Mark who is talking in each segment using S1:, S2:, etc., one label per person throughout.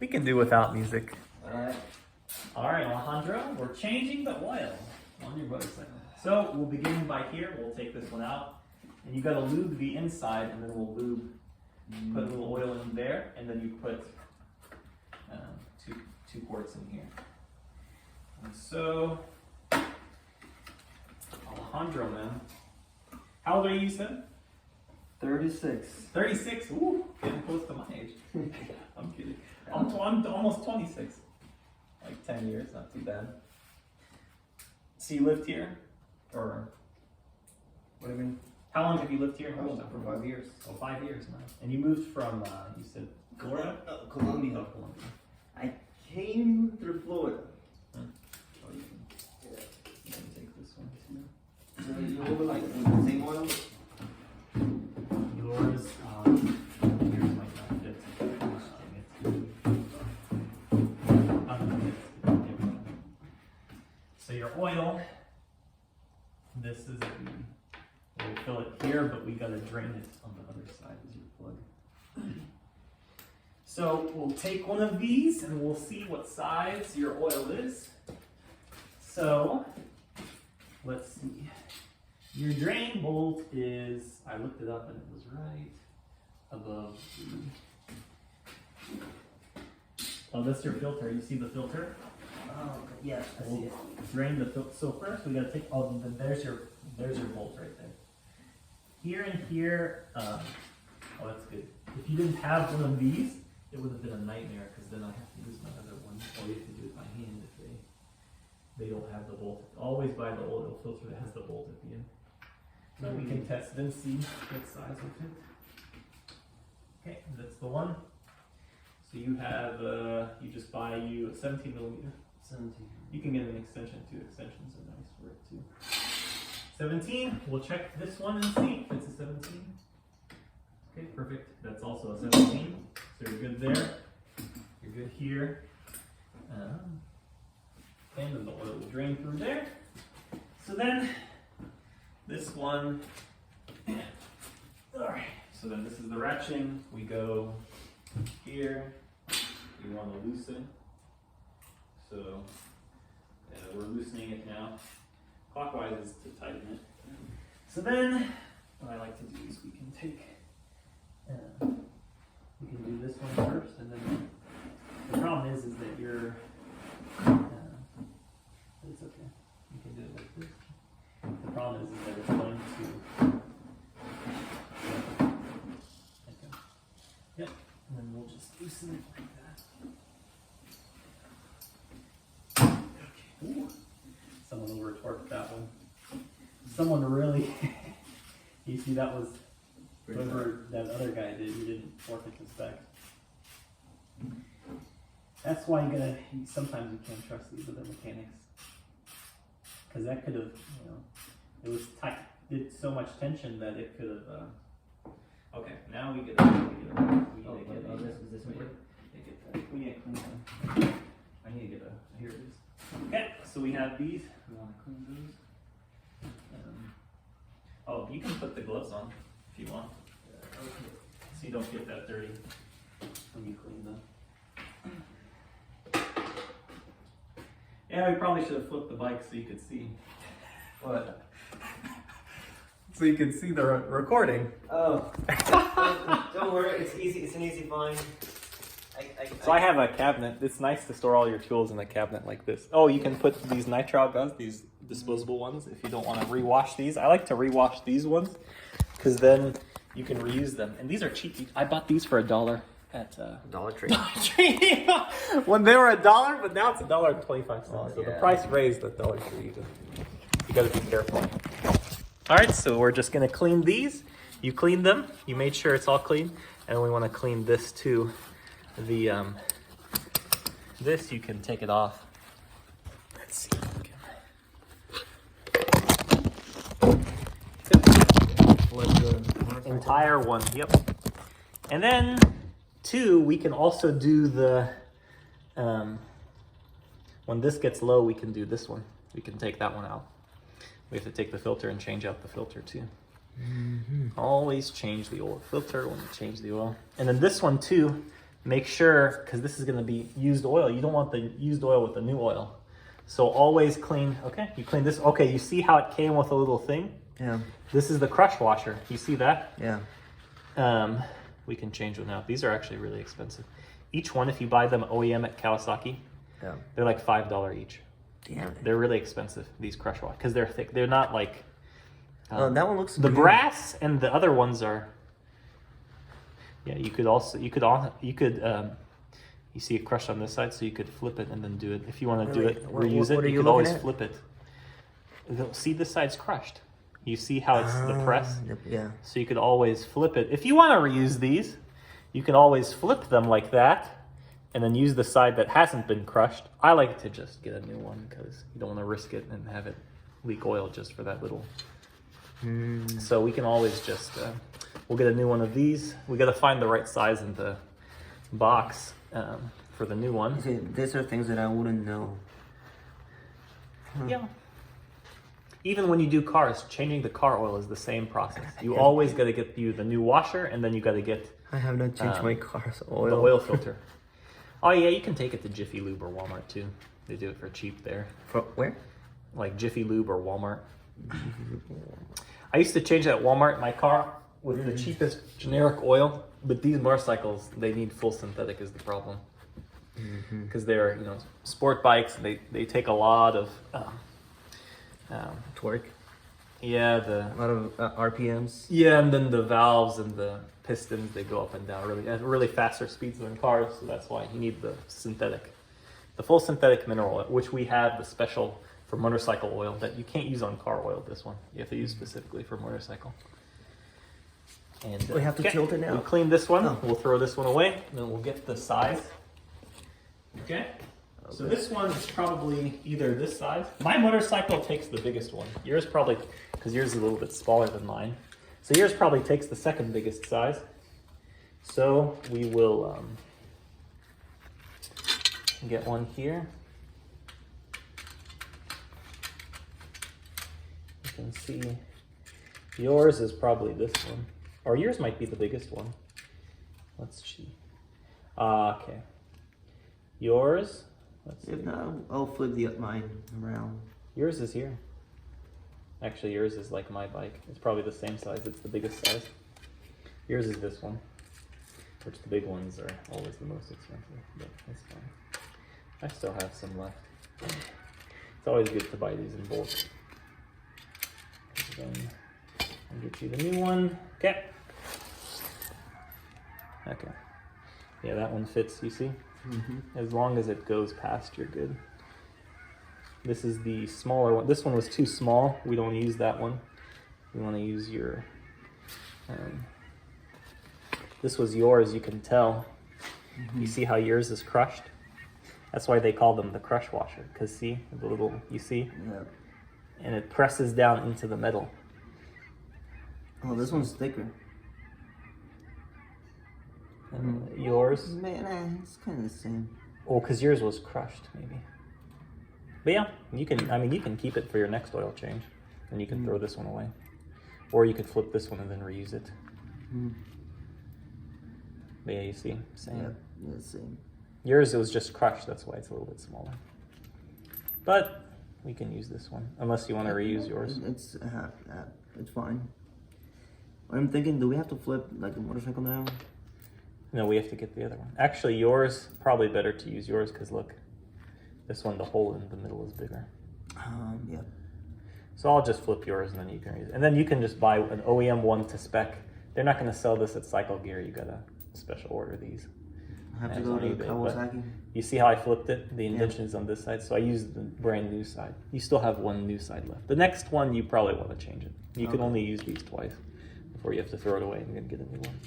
S1: We can do without music.
S2: Alright.
S1: All right, Alejandro, we're changing the oil on your motorcycle. So we'll begin by here. We'll take this one out. And you got to lube the inside, and then we'll lube, put a little oil in there, and then you put two quarts in here. And so, Alejandro, man, how old are you, said?
S2: 36.
S1: 36. Ooh, getting close to my age. I'm kidding. I'm almost 26. Like 10 years, not too bad. So you lived here, or
S2: What do you mean?
S1: how long have you lived here?
S2: Oh, for 5 years.
S1: Oh, 5 years, nice. And you moved from, you said, Florida?
S2: Colombia.
S1: Oh, Colombia.
S2: I came through Florida.
S1: Oh, you can, you can take this one too.
S2: So you over like the same oil?
S1: Yours, yours might not fit. So your oil, this is we'll fill it here, but we gotta drain it on the other side as your plug. So we'll take one of these and we'll see what size your oil is. So let's see. Your drain bolt is, I looked it up and it was right above the, oh, that's your filter. You see the filter?
S2: Oh, okay. Yeah, I see it.
S1: Drain the filter. So first we gotta take, oh, there's your bolt right there. Here and here, oh, that's good. If you didn't have one of these, it would have been a nightmare because then I have to use my other one, or you can do it by hand if they don't have the bolt. Always buy the oil filter that has the bolt at the end. So we can test it and see what size will fit. Okay, that's the one. So you have, you just buy you a 17 millimeter.
S2: 17.
S1: You can get an extension too. Extensions are nice for it too. 17, we'll check this one and see if it's a 17. Okay, perfect. That's also a 17. So you're good there. You're good here. And then the oil will drain through there. So then, this one, all right. So then this is the ratcheting. We go here. We want to loosen. So we're loosening it now. Clockwise is to tighten it. So then, what I like to do is we can take, we can do this one first, and then the problem is that you're, it's okay. You can do it like this. The problem is that it's going to, okay. Yep, and then we'll just loosen it like that. Okay. Ooh. Someone over torqued that one. Someone really, you see that was, whoever that other guy did, he didn't torque it to spec. That's why sometimes you can't trust these other mechanics. Because that could have, it was tight, did so much tension that it could have, okay, now we get here it is. Okay, so we have these. We want to clean those. Oh, you can put the gloves on if you want. Okay. So you don't get that dirty when you clean them. Yeah, we probably should have flipped the bike so you could see. What? So you can see the recording.
S2: Oh. Don't worry, it's easy. It's an easy find.
S1: So I have a cabinet. It's nice to store all your tools in a cabinet like this. Oh, you can put these nitrile guns, these disposable ones, if you don't want to rewash these. I like to rewash these ones because then you can reuse them. And these are cheap. I bought these for $1 at
S2: Dollar Tree.
S1: When they were $1, but now it's $1.25.
S2: Oh,
S1: so
S2: yeah.
S1: the price raised at Dollar Tree. You got to be careful. All right, so we're just going to clean these. You cleaned them. You made sure it's all clean. And we want to clean this too. This you can take it off. Let's see if we can. The entire one, yep. And then 2, we can also do the, when this gets low, we can do this one. We can take that one out. We have to take the filter and change out the filter too. Mm-hmm. Always change the oil filter when you change the oil. And then this one too, make sure, because this is going to be used oil, you don't want the used oil with the new oil. So always clean, okay, you clean this. Okay, you see how it came with a little thing?
S2: Yeah.
S1: This is the crush washer. You see that?
S2: Yeah.
S1: We can change them out. These are actually really expensive. Each one, if you buy them OEM at Kawasaki, they're like $5 each.
S2: Damn.
S1: They're really expensive, these crush washers, because they're thick. They're not like...
S2: Oh, that one looks
S1: the
S2: good.
S1: brass and the other ones are... Yeah, you could you see it crushed on this side, so you could flip it and then do it. If you want to do it, reuse it, you could always flip it. See, this side's crushed. You see how it's the press?
S2: Yeah.
S1: So you could always flip it. If you want to reuse these, you can always flip them like that and then use the side that hasn't been crushed. I like to just get a new one because you don't want to risk it and have it leak oil just for that little. So we can always just, we'll get a new one of these. We got to find the right size in the box for the new one.
S2: See, these are things that I wouldn't know.
S1: Yeah. Even when you do cars, changing the car oil is the same process. You always got to get the new washer, and then you got to get
S2: I have not changed my car's oil.
S1: the oil filter. Oh yeah, you can take it to Jiffy Lube or Walmart too. They do it for cheap there.
S2: For where?
S1: Like Jiffy Lube or Walmart. I used to change that at Walmart my car with the cheapest generic oil, but these motorcycles, they need full synthetic is the problem. Because they're, sport bikes, they take a lot of
S2: Torque.
S1: yeah,
S2: A lot of RPMs.
S1: yeah, and then the valves and the pistons, they go up and down really at really faster speeds than cars, so that's why you need the synthetic, the full synthetic mineral oil, which we have the special for motorcycle oil that you can't use on car oil. This one you have to use specifically for motorcycle. And
S2: We have to tilt it now.
S1: We'll clean this one.
S2: Oh.
S1: We'll throw this one away, and then we'll get the size. Okay. So this one is probably either this size. My motorcycle takes the biggest one. Yours probably, because yours is a little bit smaller than mine. So yours probably takes the second biggest size. So we will get one here. You can see yours is probably this one. Or yours might be the biggest one. Let's see. Okay. Yours, let's see.
S2: If not, I'll flip mine around.
S1: Yours is here. Actually, yours is like my bike. It's probably the same size. It's the biggest size. Yours is this one, which the big ones are always the most expensive, but that's fine. I still have some left. It's always good to buy these in bulk. Then I'll get you the new one. Okay. Okay. Yeah, that one fits, you see? As long as it goes past, you're good. This is the smaller one. This one was too small. We don't use that one. We want to use your... this was yours, you can tell. You see how yours is crushed? That's why they call them the crush washer. Because see, the little, you see?
S2: Yeah.
S1: And it presses down into the metal.
S2: Oh, this one's thicker.
S1: Yours?
S2: Man, it's kind of the same.
S1: Oh, because yours was crushed, maybe. But yeah, you can keep it for your next oil change. And you can throw this one away. Or you could flip this one and then reuse it. But yeah, you see, same.
S2: Yeah, same.
S1: Yours, it was just crushed, that's why it's a little bit smaller. But we can use this one, unless you want to reuse yours.
S2: It's fine. I'm thinking, do we have to flip like the motorcycle now?
S1: No, we have to get the other one. Actually, yours, probably better to use yours, because look, this one, the hole in the middle is bigger.
S2: Yeah.
S1: So I'll just flip yours, and then you can use it. And then you can just buy an OEM one to spec. They're not going to sell this at Cycle Gear. You got to special order these.
S2: I have to go to Kawasaki.
S1: You see how I flipped it? The indentation is on this side, so I used the brand new side. You still have one new side left. The next one, you probably want to change it. You can only use these twice before you have to throw it away and get a new one.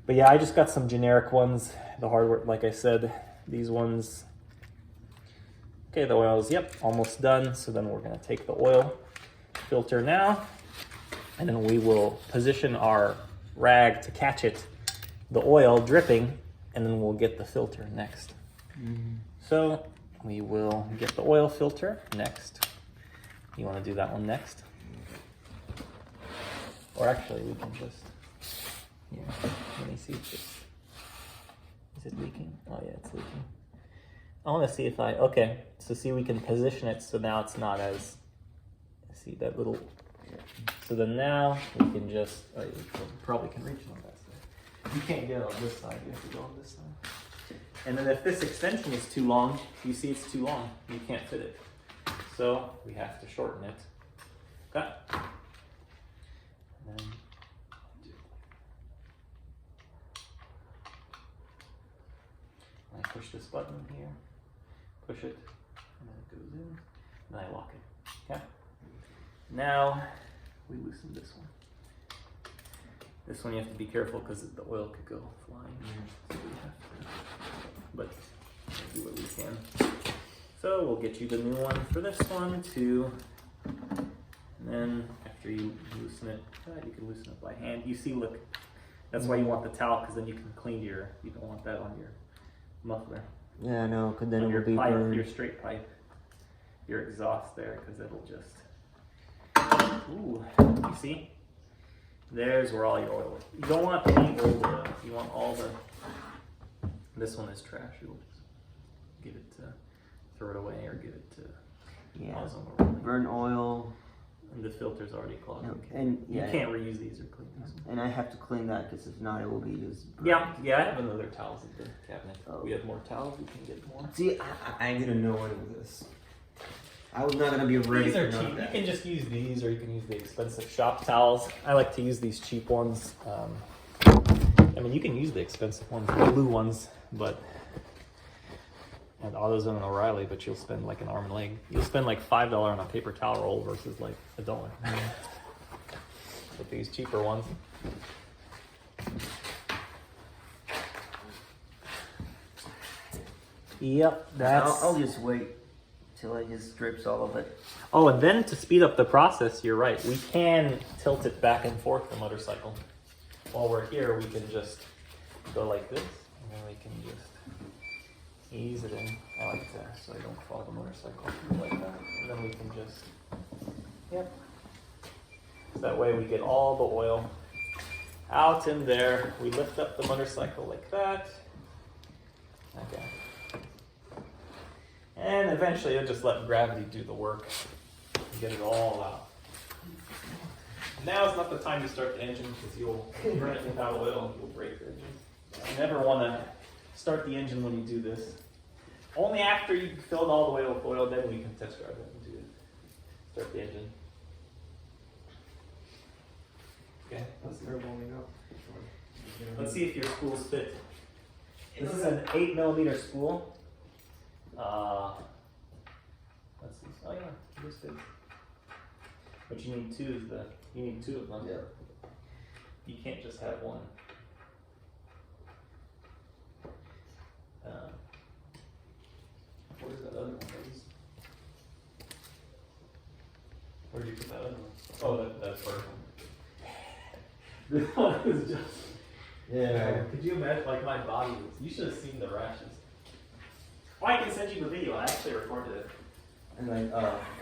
S1: But yeah, I just got some generic ones. The hardware, like I said, these ones. Okay, the oil's, almost done. So then we're gonna take the oil filter now, and then we will position our rag to catch it, the oil dripping, and then we'll get the filter next. So we will get the oil filter next. You wanna do that one next? Or actually, we can just, let me see if this, Is it leaking? Oh yeah, it's leaking. I want to see if okay, so see we can position it so now it's not as, see that little, so then now we can just, you probably can reach it on that side. You can't get it on this side, you have to go on this side. And then if this extension is too long, you see it's too long, you can't fit it. So we have to shorten it. Okay? And then I push this button here, push it, and then it goes in, and then I lock it. Okay? Now we loosen this one. This one you have to be careful because the oil could go flying. So we have to, but we'll do what we can. So we'll get you the new one for this one too. And then after you loosen it, you can loosen it by hand. You see, look, that's why you want the towel, because then you can clean you don't want that on your muffler.
S2: Yeah, I know, because then
S1: on
S2: it
S1: your
S2: will be
S1: pipe,
S2: burned.
S1: your straight pipe, your exhaust there, because it'll just, ooh, you see? There's where all your oil is. You don't want any old oil. You want all the, this one is trash. You'll just give it to, throw it away or give it to Ozone.
S2: Burn oil.
S1: And the filter's already clogged.
S2: And
S1: you can't reuse these or clean these.
S2: And I have to clean that because if not, it will be just burned.
S1: Yeah, I have another towels in the cabinet. We have more towels, we can get more.
S2: See, I didn't know any of this. I was not gonna be ready.
S1: These are cheap. You can just use these, or you can use the expensive shop towels. I like to use these cheap ones. I mean, you can use the expensive ones, the blue ones, but at AutoZone and O'Reilly, but you'll spend like an arm and leg. You'll spend like $5 on a paper towel roll versus like $1. With these cheaper ones. Yep, that's.
S2: I'll just wait till it just drips all of it.
S1: Oh, and then to speed up the process, you're right. We can tilt it back and forth, the motorcycle. While we're here, we can just go like this, and then we can just ease it in. I like that, so I don't fall the motorcycle like that. And then we can just, yep. So that way we get all the oil out in there. We lift up the motorcycle like that. Okay. And eventually you'll just let gravity do the work and get it all out. Now is not the time to start the engine because you'll run it without oil and you'll break the engine. You never want to start the engine when you do this. Only after you filled all the way with oil, then we can test drive it and do it. Start the engine. Okay, let's see if your spool's fit. This is an 8mm spool. Let's see. Oh yeah, this fits. What you need two is you need two of them.
S2: Yeah.
S1: You can't just have one. Where's that other one? Where did you put that other one? Oh, that's first one. This one is just.
S2: Yeah.
S1: Could you imagine, like my body was, you should have seen the rashes. Well, I can send you the video, I actually recorded it.
S2: And like,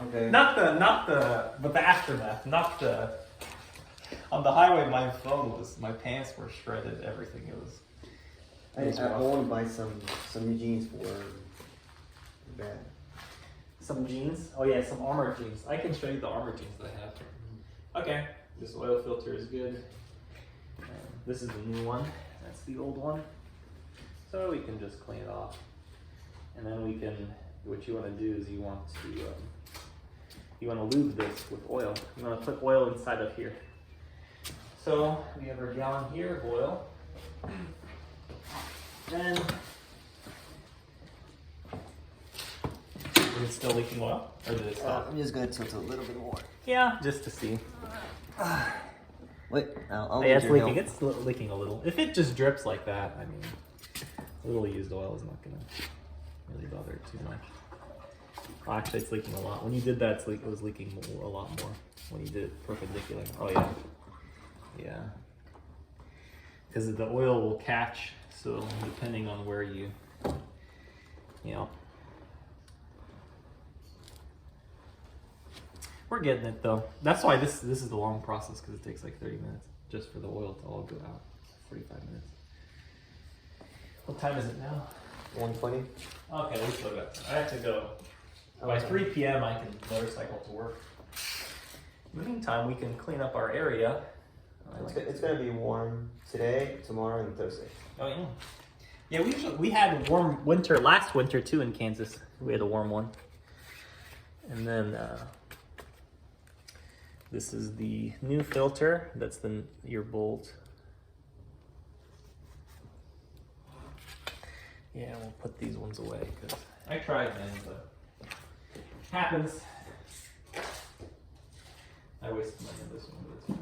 S2: okay.
S1: But the aftermath, not the, on the highway my pants were shredded, everything, it was
S2: I want to buy some new jeans for bad.
S1: Some jeans? Oh yeah, some armor jeans. I can show you the armor jeans that I have. Okay, this oil filter is good. This is the new one. That's the old one. So we can just clean it off. And then we can, what you want to do is you want to lube this with oil. You want to put oil inside of here. So we have our gallon here of oil. Then, is it still leaking oil? Or did it stop?
S2: I'm just going to tilt it a little bit more.
S1: Yeah, just to see.
S2: Wait, I'll
S1: Yeah, it's
S2: your
S1: leaking.
S2: help.
S1: It's leaking a little. If it just drips like that, I mean, a little used oil is not going to really bother it too much. Oh, actually, it's leaking a lot. When you did that, it was leaking a lot more. When you did it perpendicular. Oh, yeah. Yeah. Because the oil will catch, so depending on where you know. We're getting it though. That's why this is the long process, because it takes like 30 minutes just for the oil to all go out. 45 minutes. What time is it now?
S2: 1:20.
S1: Okay, we still got time. I have to go. By 3 p.m. I can motorcycle to work. In the meantime, we can clean up our area.
S2: It's gonna be warm today, tomorrow, and Thursday.
S1: Oh yeah. Yeah, we had a warm winter last winter too in Kansas. We had a warm one. And then this is the new filter. That's your bolt. Yeah, we'll put these ones away because I tried, man, but happens. I wasted money on this one, but it's fine.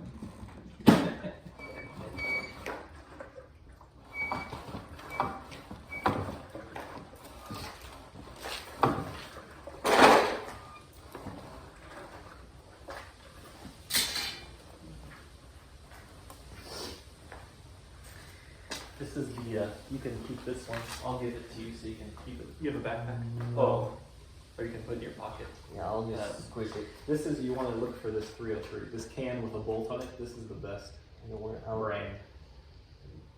S1: This is the, you can keep this one. I'll give it to you so you can keep it. You have a backpack? Oh, or you can put it in your pocket.
S2: Yeah, I'll just squeeze it.
S1: This is, you want to look for this 303. This can with a bolt on it, this is the best. Brand.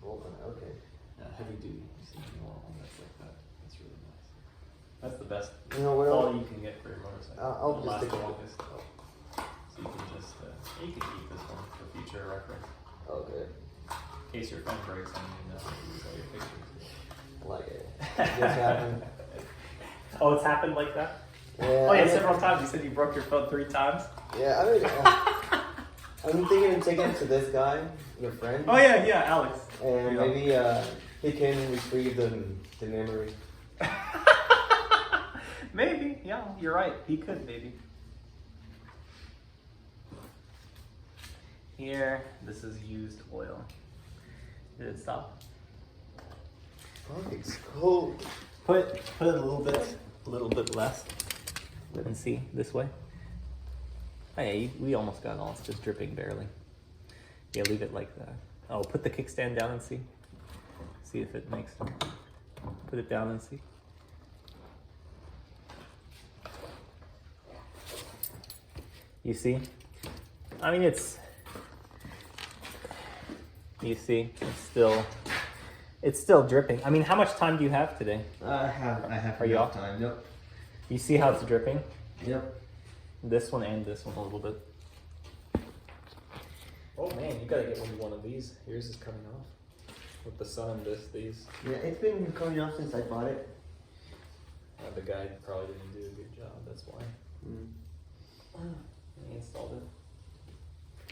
S2: Bolt on it, okay.
S1: Heavy duty. You see the normal one that's like that. That's really nice. That's the best.
S2: You know what?
S1: That's all you can get for your motorcycle.
S2: I'll
S1: It'll
S2: just
S1: last
S2: take
S1: the
S2: it.
S1: longest. So you can just, you can keep this one for future reference.
S2: Okay.
S1: In case your phone breaks and you know how to use all your pictures.
S2: I like it. Just happened.
S1: Oh, it's happened like that?
S2: Yeah.
S1: Oh yeah, several times. You said you broke your phone 3 times?
S2: Yeah, I mean, I'm thinking of taking it to this guy, your friend.
S1: Oh yeah, Alex.
S2: And maybe he can retrieve the memory.
S1: Maybe, yeah, you're right. He could, maybe. Here, this is used oil. Did it stop?
S2: Oh, it's cold.
S1: Put it a little bit less. And see, this way. Hey, we almost got it all. It's just dripping barely. Yeah, leave it like that. Oh, put the kickstand down and see. See if it makes. Put it down and see. You see? I mean, you see, it's still dripping. I mean, how much time do you have today?
S2: I have
S1: Are you
S2: enough
S1: off?
S2: time. Yep.
S1: You see how it's dripping?
S2: Yep.
S1: This one and this one a little bit. Oh man, you gotta get one of these. Yours is coming off. With the sun and these.
S2: Yeah, it's been coming off since I bought it.
S1: The guy probably didn't do a good job, that's why. He installed it.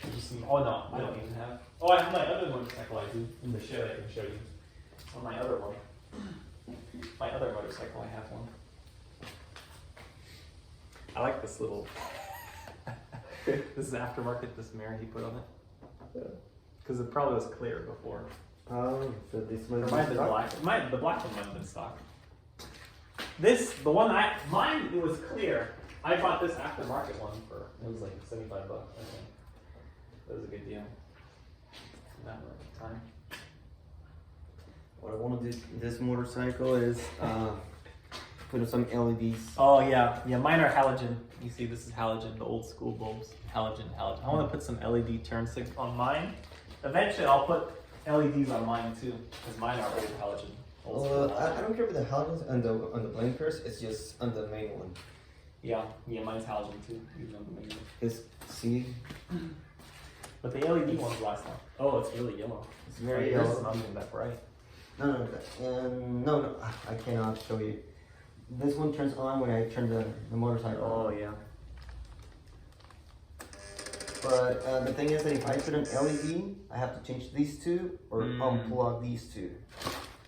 S1: Did you see? Oh no, I don't even have. Oh, I have my other motorcycle I do in the shed I can show you. On my other one. My other motorcycle, I have one. I like this little. This is aftermarket, this mirror he put on it. Because it probably was clear before.
S2: Oh, so this
S1: Or
S2: might
S1: might have been black. The black one might have been stock. Mine, it was clear. I bought this aftermarket one for, it was like $75, I think. That was a good deal. In that time.
S2: What I want to do this motorcycle is put in some LEDs.
S1: Oh yeah, mine are halogen. You see, this is halogen, the old school bulbs. Halogen. I want to put some LED turn signals on mine. Eventually, I'll put LEDs on mine too, because mine are old halogen.
S2: I don't care about the halogens on the blinkers. It's just on the main one.
S1: Yeah, mine's halogen too. Even on the main one.
S2: It's see.
S1: But the LED ones last long. Oh, it's really yellow.
S2: It's very
S1: yours
S2: yellow.
S1: is not even that bright.
S2: No, I cannot show you. This one turns on when I turn the motorcycle on.
S1: Oh yeah.
S2: But the thing is that if I put an LED, I have to change these two or unplug these two.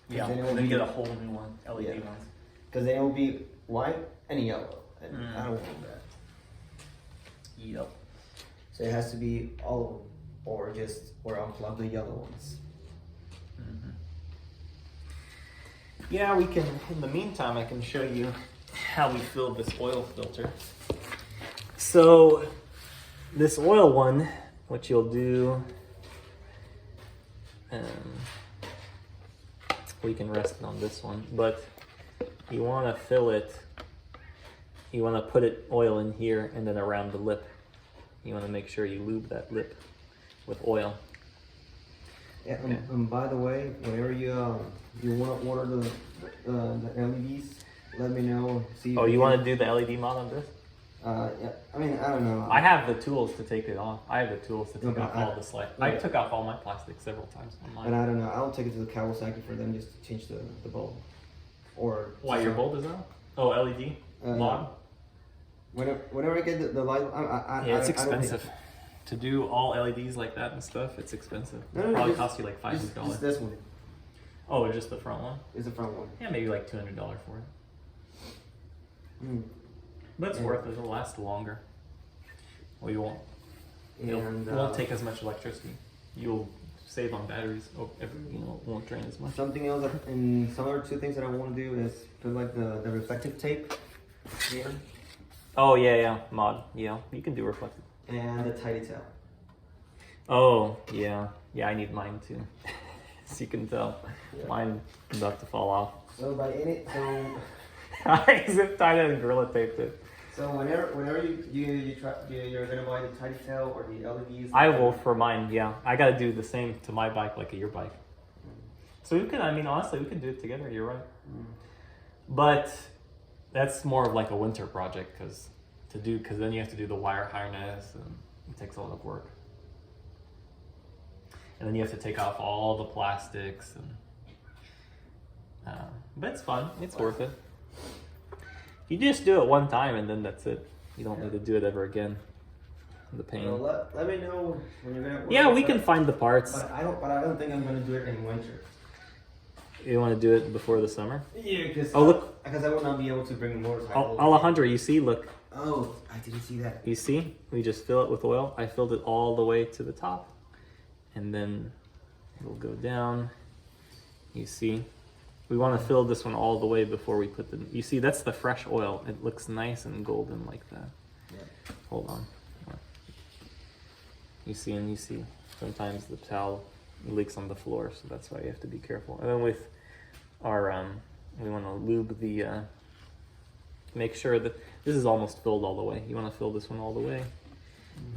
S1: Yeah,
S2: then
S1: then get a whole new one, LED
S2: Yeah.
S1: ones.
S2: Because then it will be white and yellow. And I don't want that.
S1: Yep.
S2: So it has to be all or unplug the yellow ones.
S1: Yeah, we can, in the meantime, I can show you how we filled this oil filter. So, this oil one, what you'll do, we can rest it on this one, but you want to fill it, you want to put oil in here and then around the lip. You want to make sure you lube that lip with oil.
S2: Yeah,
S3: Okay.
S2: by the way, whenever you want to order the LEDs, let me know. See.
S3: Oh, you want to do the LED mod on this?
S2: Yeah. I mean, I don't know.
S3: I have the tools to take it off. I have the tools to take
S2: Okay,
S3: off all the slide. I took off all my plastic several times on mine.
S2: And I don't know. I'll take it to the Kawasaki for them just to change the bulb. Or
S3: Why your bulb is out? Oh, LED mod.
S2: Whenever I get the light,
S3: Yeah, it's expensive. To do all LEDs like that and stuff, it's expensive. It probably costs you like $500.
S2: Just this one
S3: Oh, it's just the front one?
S2: is the front one.
S3: Yeah, maybe like $200 for it. But it's worth it. It'll last longer. Well, you won't. It won't take as much electricity. You'll save on batteries. Oh, it won't drain as much.
S2: Something else, and some other two things that I want to do is put like the reflective tape here
S3: Oh yeah, mod. Yeah, you can do reflective.
S2: and the tidy tail.
S3: Oh yeah, I need mine too. As you can tell, mine is about to fall off.
S2: So
S3: I zip tied it and gorilla taped it.
S2: So whenever you're gonna buy the tidy tail or the LEDs.
S3: I will for mine. Yeah, I gotta do the same to my bike like your bike. So we can. I mean, honestly, we can do it together. You're right. But that's more of like a winter project because then you have to do the wire harness and it takes a lot of work. And then you have to take off all the plastics and but it's fun. It's worth it. You just do it one time and then that's it. You don't need to do it ever again. The pain.
S2: Well, let me know when you're gonna.
S3: Yeah, we can find the parts.
S2: But I don't think I'm gonna do it in winter.
S3: You want to do it before the summer?
S2: Yeah, because
S3: I
S2: will not be able to bring the motorcycle.
S3: Alejandro, you see? Look.
S2: Oh, I didn't see that.
S3: You see? We just fill it with oil. I filled it all the way to the top. And then it'll go down. You see? We want to fill this one all the way before we put the... You see, that's the fresh oil. It looks nice and golden like that.
S2: Yeah.
S3: Hold on. You see, and you see. Sometimes the towel leaks on the floor, so that's why you have to be careful. And then with our... we want to lube the... make sure that... This is almost filled all the way. You want to fill this one all the way.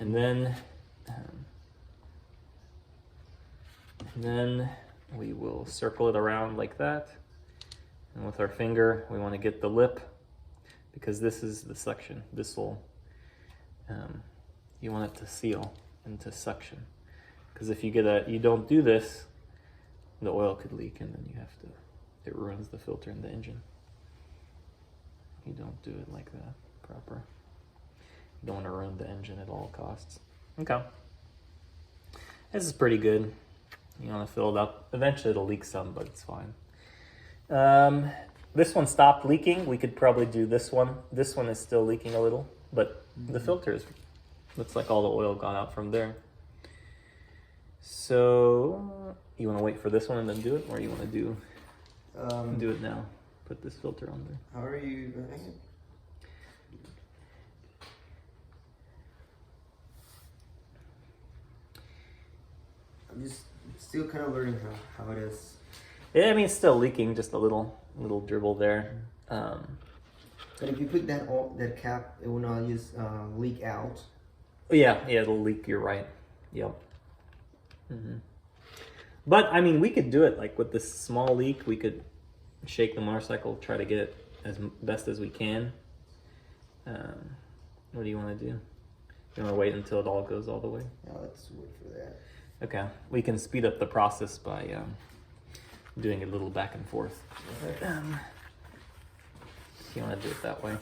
S3: And then we will circle it around like that. And with our finger, we want to get the lip because this is the suction. This will, you want it to seal and to suction. Because if you you don't do this, the oil could leak and then you have to, it ruins the filter in the engine. You don't do it like that proper. You don't want to ruin the engine at all costs. Okay. This is pretty good. You want to fill it up. Eventually it'll leak some, but it's fine. This one stopped leaking. We could probably do this one. This one is still leaking a little, but the filter looks like all the oil got out from there. So you want to wait for this one and then do it, or you want to do it now? Put this filter on there.
S2: How are you doing? I'm just still kind of learning how it is.
S3: Yeah, I mean, it's still leaking, just a little dribble there.
S2: But if you put that cap, it will not just leak out.
S3: Yeah, it'll leak. You're right. Yep. But I mean, we could do it like with this small leak. We could shake the motorcycle, try to get it as best as we can. What do you want to do? You want to wait until it all goes all the way?
S2: Yeah, let's wait for that.
S3: Okay, we can speed up the process by doing a little back and forth.
S2: Okay.
S3: If you want to do it that way.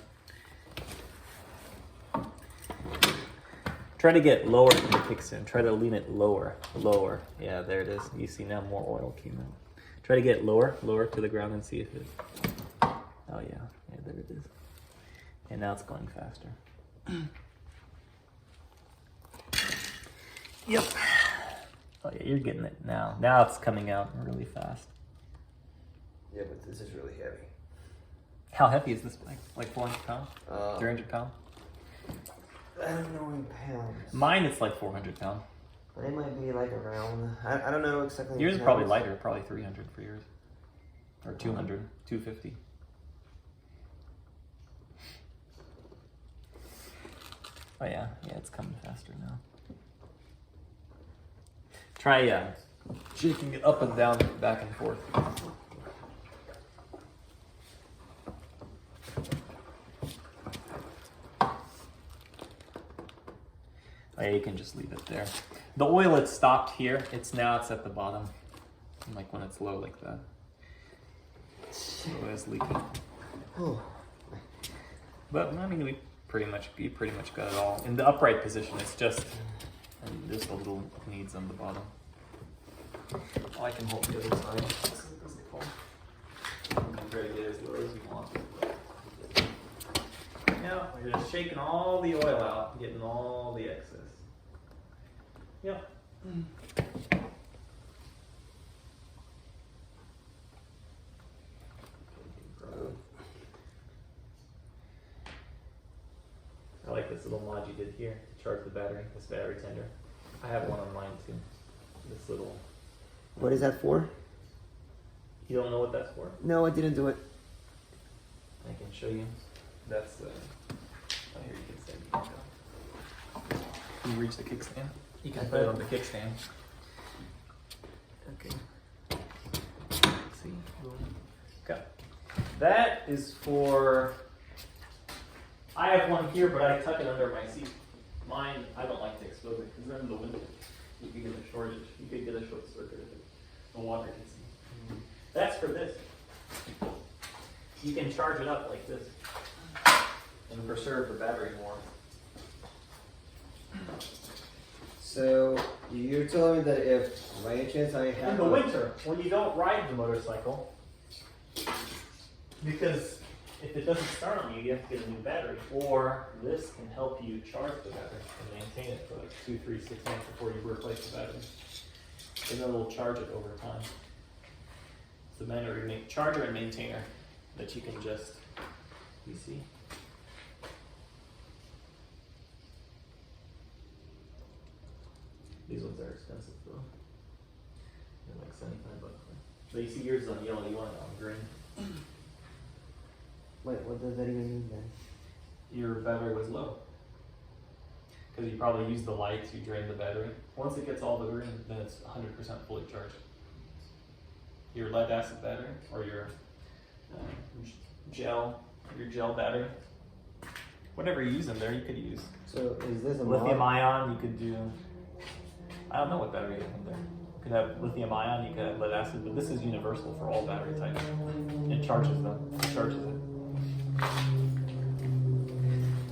S3: Try to get lower in the kickstand. Try to lean it lower. Yeah, there it is. You see now more oil came out. Try to get lower to the ground and see if it... Oh yeah, there it is. And now it's going faster. Yep. Oh yeah, you're getting it now. Now it's coming out really fast.
S2: Yeah, but this is really heavy.
S3: How heavy is this bike? Like 400 pounds? 300 pounds?
S2: I don't know in pounds.
S3: Mine it's like 400 pounds.
S2: But it might be like around, I don't know exactly.
S3: Yours is probably lighter, probably 300 for yours. Or 200, 250. Oh yeah, it's coming faster now. Try shaking it up and down, back and forth. Oh, yeah, you can just leave it there. The oil, it stopped here. It's at the bottom. Like when it's low like that. So it's leaking.
S2: Oh.
S3: But I mean, you pretty much got it all. In the upright position, it's just a little needs on the bottom. Oh, I can hold the other side. This is cool. You can try to get as low as you want. Yeah, we're just shaking all the oil out, getting all the excess. Yeah. I like this little mod you did here to charge the battery, this battery tender. I have one on mine too. This little.
S2: What is that for?
S3: You don't know what that's for?
S2: No, I didn't do it.
S3: I can show you. That's oh, here you can stand. Can you reach the kickstand? You can put it on the kickstand. Okay. See? Okay. That is for. I have one here, but I tuck it under my seat. Mine, I don't like to expose it because in the winter you could get a shortage. You could get a short circuit if the water gets in. That's for this. You can charge it up like this and preserve the battery more.
S2: So you're telling me that if by any chance I have
S3: In the winter, when you don't ride the motorcycle, because if it doesn't start on you, you have to get a new battery. Or this can help you charge the battery and maintain it for like 2, 3, 6 months before you replace the battery. And then it'll charge it over time. It's the battery charger and maintainer that you can just, you see? These ones are expensive though. They're like $75. But you see yours is on yellow, you want it on green.
S2: Wait, what does that even mean then?
S3: Your battery was low. Because you probably used the light to drain the battery. Once it gets all the green, then it's 100% fully charged. Your lead acid battery, or your gel battery, whatever you use in there, you could use.
S2: So is this a
S3: Lithium
S2: mod?
S3: ion, you could do, I don't know what battery you have in there. You could have lithium ion, you could have lead acid, but this is universal for all battery types. It charges them, charges it.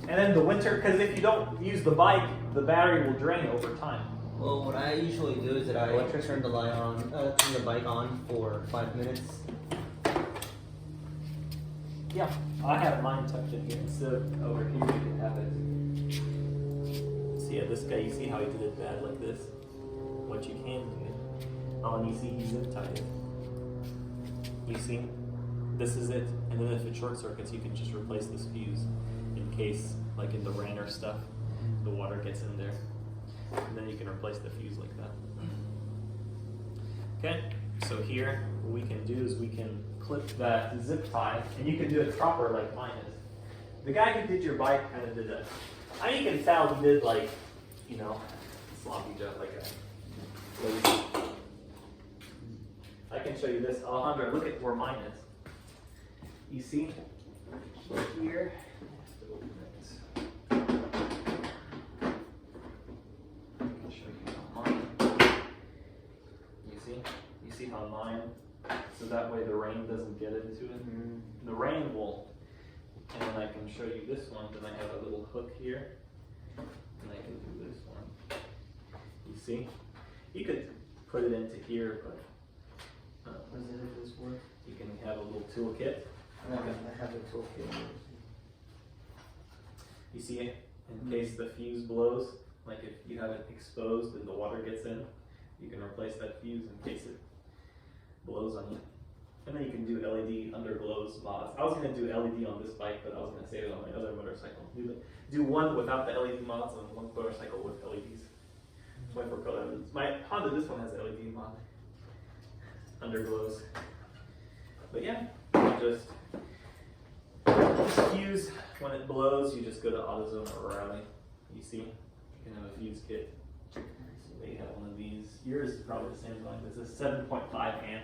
S3: And then the winter, because if you don't use the bike, the battery will drain over time.
S2: Well, what I usually do is that I turn the light on, turn the bike on for 5 minutes.
S3: Yeah, I have mine tucked in here instead of over here. You can have it. See, yeah, this guy, you see how he did it bad like this? What you can do. Oh, and you see he zip tied it. You see? This is it. And then if it short circuits, you can just replace this fuse in case, like in the rain or stuff, the water gets in there. And then you can replace the fuse like that. Okay, so here, what we can do is we can clip that zip tie, and you can do it proper like mine is. The guy who did your bike kind of did that. I mean, you can tell he did like, you know, sloppy job like a lazy. I can show you this. Alejandro, look at where mine is. You see? Right here. On mine, so that way the rain doesn't get into it. The rain will, and then I can show you this one. Then I have a little hook here, and I can do this one. You see? You could put it into here, but what is it this for? You can have a little toolkit.
S2: I have a toolkit.
S3: You see it? In case the fuse blows, like if you have it exposed and the water gets in, you can replace that fuse in case it blows on you. And then you can do LED underglows mods. I was going to do LED on this bike, but I was going to save it on my other motorcycle. Do one without the LED mods and one motorcycle with LEDs. My Honda, this one has LED mod. Underglows. But yeah, just fuse, when it blows, you just go to AutoZone or O'Reilly. You see, you can have a fuse kit.
S1: They have one of these. Yours is probably the same one. It's a 7.5 amp.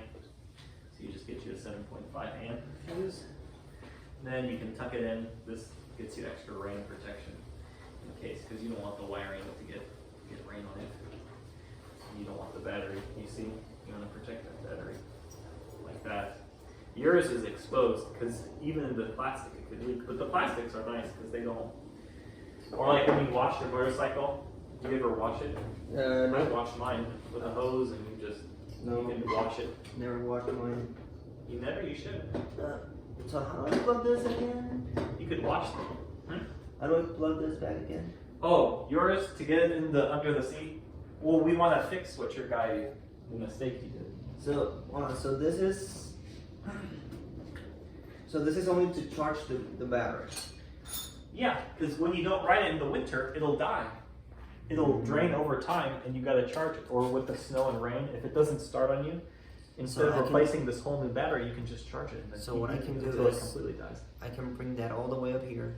S1: So you just get you a 7.5 amp fuse. Then you can tuck it in. This gets you extra rain protection in case, because you don't want the wiring to get rain on it. You don't want the battery. You see, you want to protect that battery like that. Yours is exposed because even in the plastic it could leak. But the plastics are nice because they don't. Or like when you wash your motorcycle, do you ever wash it? I
S2: No.
S1: wash mine with a hose and you just
S2: No.
S1: you can wash it.
S2: Never washed mine.
S1: You never. You should.
S2: So how do I plug this again?
S1: You could wash them.
S2: How do I plug this back again?
S1: Oh, yours to get it in the under the seat. Well, we want to fix what your guy the mistake he did.
S2: So this is only to charge the battery.
S1: Yeah, because when you don't ride it in the winter, it'll die. It'll drain over time, and you got to charge it. Or with the snow and rain, if it doesn't start on you, instead of replacing this whole new battery, you can just charge it. And then
S2: So
S1: keep
S2: what I
S1: using
S2: can
S1: it
S2: do
S1: until it
S2: is-
S1: completely dies.
S2: I can bring that all the way up here.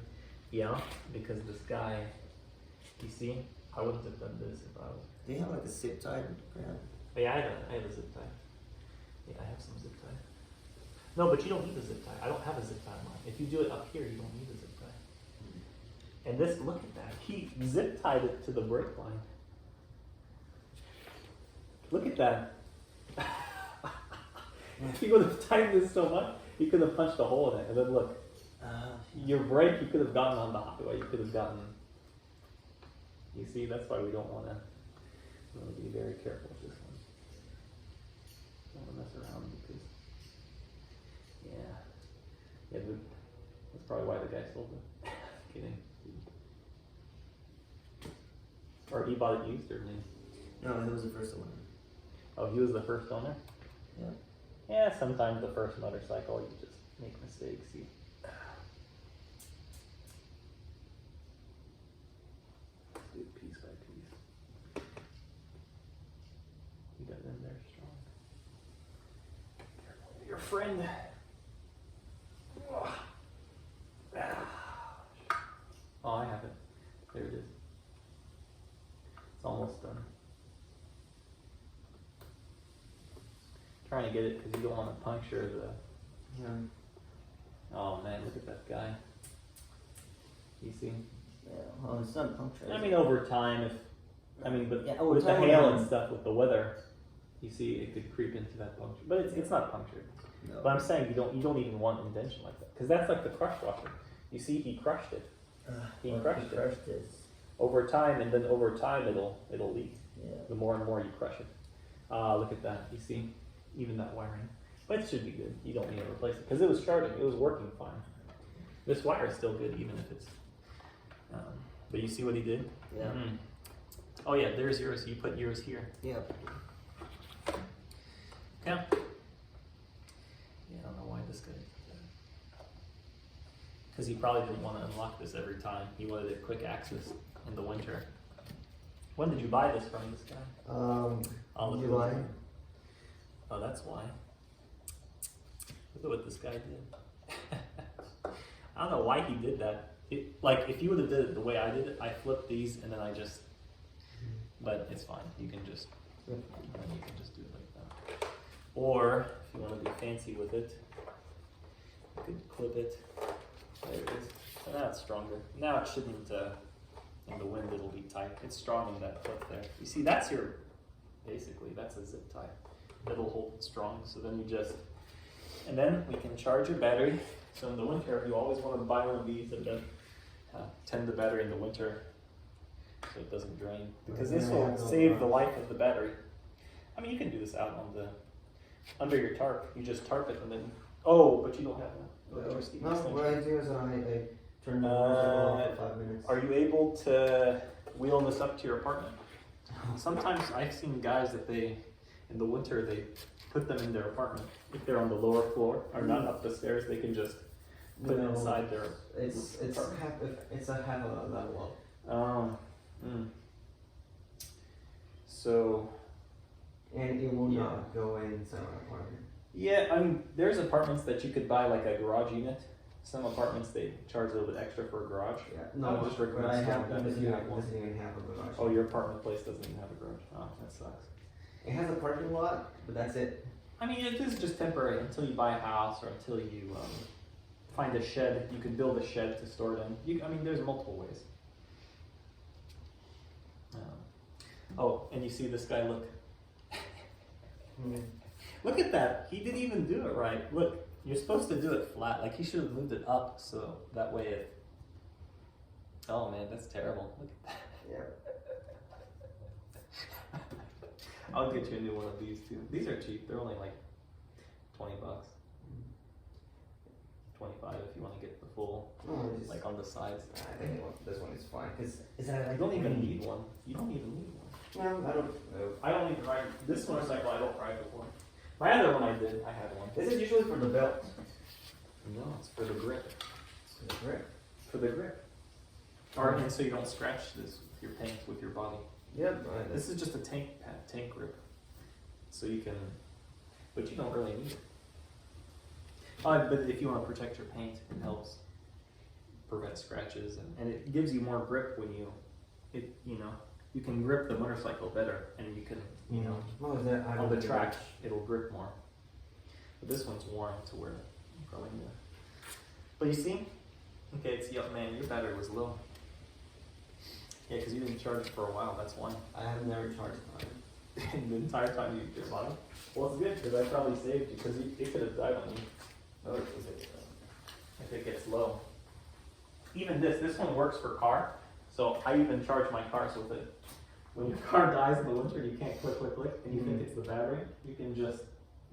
S1: Yeah, because this guy, you see, I wouldn't have done this if I was.
S2: Do you have like a zip tie?
S1: But yeah, I have a zip tie. Yeah, I have some zip tie. No, but you don't need a zip tie. I don't have a zip tie on mine. If you do it up here, you don't need a zip tie. And this, look at that. He zip tied it to the brake line. Look at that. If he would have tightened this so much, he could have punched a hole in it. And then look, your brake, you could have gotten on the highway. You could have gotten. You see, that's why we don't want to. We want to be very careful with this one. Don't want to mess around because. Yeah, but that's probably why the guy sold it. Kidding. Or he bought it used or new?
S2: No, it was the first one.
S1: Oh, he was the first owner?
S2: Yeah.
S1: Yeah, sometimes the first motorcycle, you just make mistakes. You do it piece by piece. You got it in there strong. Careful of your friend. Oh, I have it. There it is. It's almost done. Trying to get it because you don't want to puncture the.
S2: Yeah.
S1: Oh man, look at that guy. You see?
S2: Yeah. Well, it's not punctured.
S1: I mean, over time, but
S2: Yeah, over
S1: with the
S2: time,
S1: hail
S2: when-
S1: and stuff, with the weather, you see, it could creep into that puncture. But it's not punctured.
S2: No.
S1: But I'm saying you don't even want indentation like that because that's like the crush washer. You see, he crushed it. He crushed it.
S2: this.
S1: Over time, and then over time, it'll leak.
S2: Yeah.
S1: The more and more you crush it. Look at that. You see, even that wiring. But it should be good. You don't need to replace it because it was charging. It was working fine. This wire is still good, even if it's. But you see what he did?
S2: Yeah.
S1: Mm. Oh yeah, there's yours. You put yours here.
S2: Yeah.
S1: Yeah. Yeah, I don't know why this guy. Because he probably didn't want to unlock this every time. He wanted a quick access in the winter. When did you buy this from this guy? On the
S2: July.
S1: filter. Oh, that's why. Look at what this guy did. I don't know why he did that. Like, if you would have did it the way I did it, I flipped these and then I just. But it's fine. You can just. You can just do it like that. Or if you want to be fancy with it, you could clip it. There it is. So now it's stronger. Now it shouldn't. In the wind, it'll be tight. It's strong in that clip there. You see, that's your. Basically, that's a zip tie. It'll hold it strong. So then you just. And then we can charge your battery. So in the winter, you always want to buy one of these that does tend the battery in the winter, so it doesn't drain. Because this will save the life of the battery. I mean, you can do this out on the under your tarp. You just tarp it and then. Oh, but you don't have electricity.
S2: No, what I do is I turn the motorcycle off for 5 minutes.
S1: Are you able to wheel this up to your apartment? Sometimes I've seen guys that in the winter, they put them in their apartment. If they're on the lower floor or not up the stairs, they can just put it inside their.
S2: It's a half a level up.
S1: Oh. So.
S2: And it will not go inside my apartment.
S1: Yeah, I mean, there's apartments that you could buy like a garage unit,
S3: Some apartments they charge a little bit extra for a garage.
S2: Yeah,
S3: I
S2: no,
S3: would just
S2: but
S3: recommend
S2: I
S3: storing
S2: have,
S3: that
S2: it
S3: if
S2: doesn't
S3: you
S2: even,
S3: have one.
S2: doesn't even have a garage.
S3: Oh, your apartment place doesn't even have a garage. Oh, that sucks.
S2: It has a parking lot, but that's it.
S3: I mean, it is just temporary until you buy a house or until you find a shed. You can build a shed to store it in. I mean, there's multiple ways. Oh, and you see this guy, look. Look at that. He didn't even do it right. Look, you're supposed to do it flat. Like, he should have moved it up so that way it... Oh, man, that's terrible. Look at that.
S2: Yeah.
S3: I'll get you a new one of these, too. These are cheap. They're only like $20. 25 if you want to get the full,
S2: No, just,
S3: like on the sides.
S2: I think this one is fine, because is that
S3: You don't even need one. You don't even need one.
S2: No, I don't know.
S3: I don't even ride this motorcycle. I don't ride before. My other one I did. I had one.
S2: This is usually for the belt.
S3: No, it's for the grip.
S2: For the grip.
S3: For the grip. Or and so you don't scratch this with your paint with your body.
S2: Yep. Right.
S3: This is just a tank grip, so you can, but you don't really need it. But if you want to protect your paint, it helps prevent scratches, and it gives you more grip when you can grip the motorcycle better, and you can,
S2: What was that? I
S3: on
S2: don't
S3: the
S2: know.
S3: track, it'll grip more. But this one's worn to where you probably need it. But you see, okay, it's man, your battery was low. Yeah, because you didn't charge it for a while. That's why.
S2: I have never charged mine.
S3: And the entire time you did bottom. Well, it's good because I probably saved you because it could have died on you.
S2: Oh, it was it.
S3: If it gets low. Even this one works for car. So I even charge my cars with it. When your car dies in the winter and you can't click, and you think it's the battery, you can just